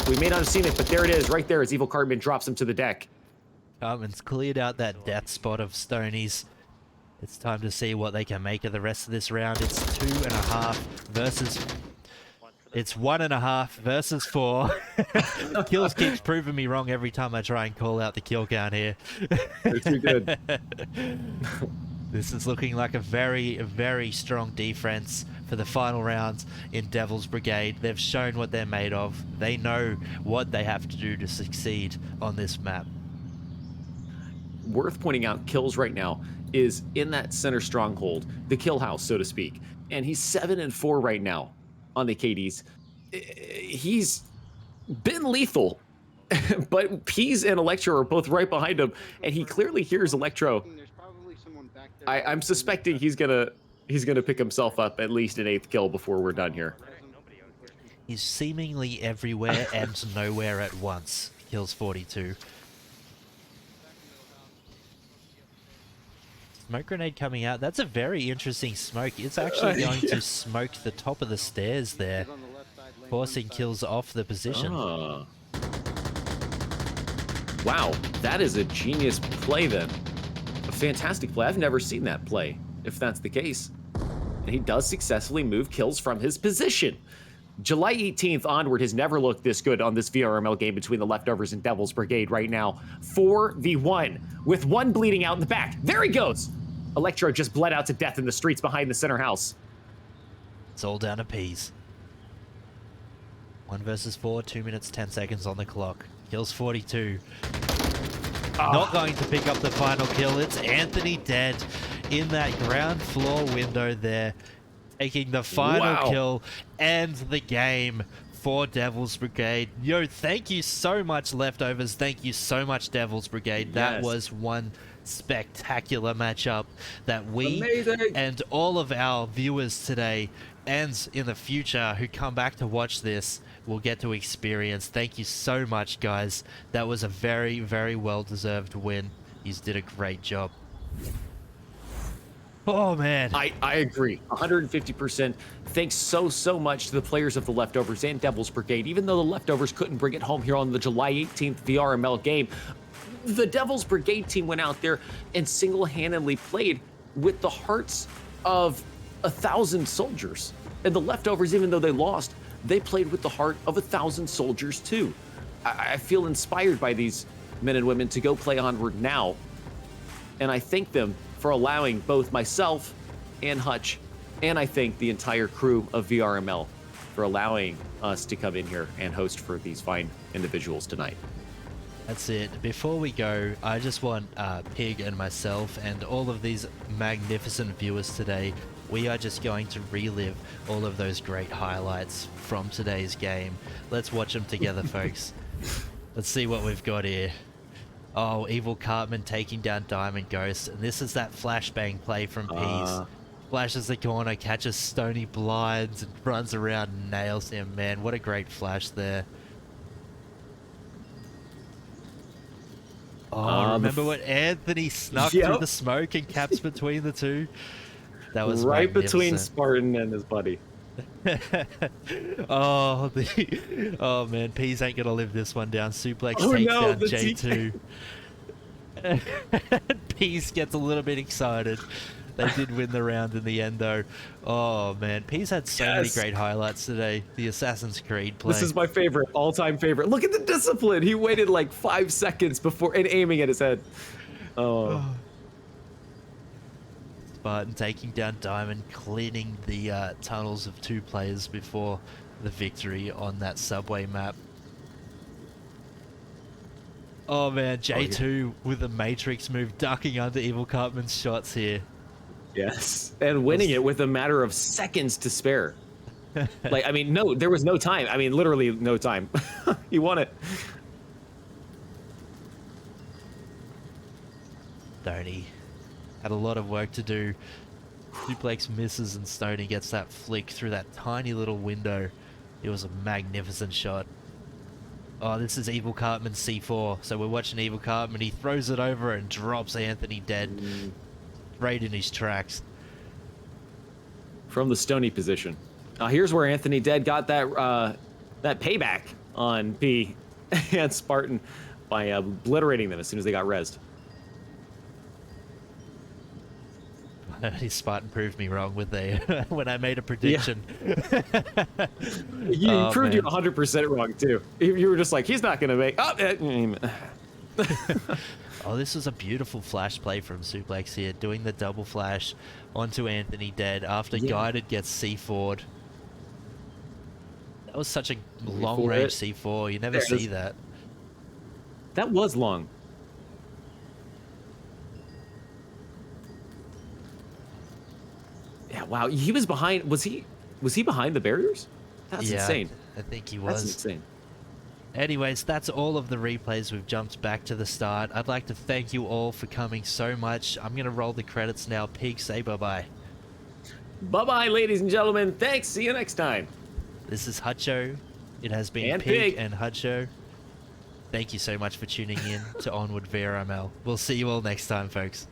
We may not have seen it, but there it is, right there as Evil Cartman drops him to the deck. Cartman's cleared out that death spot of Stonies. It's time to see what they can make of the rest of this round. It's 2.5 versus... It's 1.5 versus 4. Kills keeps proving me wrong every time I try and call out the kill count here. They're too good. This is looking like a very, very strong defense for the final rounds in Devil's Brigade. They've shown what they're made of. They know what they have to do to succeed on this map. Worth pointing out, Kills right now is in that center stronghold, the kill house, so to speak. And he's 7-4 right now on the KDs. He's been lethal, but Peas and Electro are both right behind him, and he clearly hears Electro. I'm suspecting he's gonna pick himself up at least an 8th kill before we're done here. He's seemingly everywhere and nowhere at once. Kills 42. Smoke grenade coming out. That's a very interesting smoke. It's actually going to smoke the top of the stairs there, forcing Kills off the position. Ah. Wow, that is a genius play then. A fantastic play. I've never seen that play, if that's the case. And he does successfully move Kills from his position. July 18th onward has never looked this good on this VRML game between the Leftovers and Devil's Brigade right now. 4v1, with one bleeding out in the back. There he goes! Electro just bled out to death in the streets behind the center house. It's all down to Peas. 1 versus 4, 2 minutes 10 seconds on the clock. Kills 42. Not going to pick up the final kill. It's Anthony dead in that ground floor window there, taking the final kill and the game for Devil's Brigade. Yo, thank you so much, Leftovers. Thank you so much, Devil's Brigade. That was one spectacular matchup that we and all of our viewers today and in the future who come back to watch this will get to experience. Thank you so much, guys. That was a very, very well-deserved win. You did a great job. Oh, man. I agree. 150%. Thanks so much to the players of the Leftovers and Devil's Brigade. Even though the Leftovers couldn't bring it home here on the July 18th VRML game, the Devil's Brigade team went out there and single-handedly played with the hearts of 1,000 soldiers. And the Leftovers, even though they lost, they played with the heart of 1,000 soldiers too. I feel inspired by these men and women to go play Onward now. And I thank them for allowing both myself and Hutch, and I thank the entire crew of VRML for allowing us to come in here and host for these fine individuals tonight. That's it. Before we go, I just want Pig and myself and all of these magnificent viewers today, we are just going to relive all of those great highlights from today's game. Let's watch them together, folks. Let's see what we've got here. Oh, Evil Cartman taking down Diamond Ghost. And this is that flashbang play from Peas. Flashes the corner, catches Stony blinds, and runs around and nails him. Man, what a great flash there. Oh, remember when Anthony snuck through the smoke and caps between the two? That was right between magnificent. Spartan and his buddy. Oh man, Peas ain't gonna live this one down. Suplex takes down J2. Peas gets a little bit excited. They did win the round in the end though. Oh man, Peas had so many great highlights today. The Assassin's Creed play. This is my favorite, all-time favorite. Look at the discipline. He waited like 5 seconds before and aiming at his head. Oh. Spartan taking down Diamond, cleaning the tunnels of 2 players before the victory on that subway map. Oh man, J2 with the Matrix move, ducking under Evil Cartman's shots here. Yes, and winning it with a matter of seconds to spare. Like, I mean, no, there was no time. I mean, literally no time. He won it. Stoney had a lot of work to do. Suplex misses and Stoney gets that flick through that tiny little window. It was a magnificent shot. Oh, this is Evil Cartman C4. So we're watching Evil Cartman. He throws it over and drops Anthony dead. Right in his tracks. From the Stoney position. Here's where Anthony Dead got that that payback on P and Spartan by obliterating them as soon as they got rezzed. Spartan proved me wrong with when I made a prediction. You Oh, proved man. you 100% wrong too. You were just like, he's not gonna make. Oh, this was a beautiful flash play from Suplex here, doing the double flash onto Anthony Dead after Guided gets C4'd. That was such a long range C4. You never There it see is. that. That was long. Yeah, wow. He was behind. Was he behind the barriers? That's Yeah, insane. I think he That's was. insane. Anyways, that's all of the replays. We've jumped back to the start. I'd like to thank you all for coming so much. I'm going to roll the credits now. Pig, say bye-bye. Bye-bye, ladies and gentlemen. Thanks. See you next time. This is Hutcho. It has been And Pig Pig. and Hutcho. Thank you so much for tuning in to Onward VRML. We'll see you all next time, folks.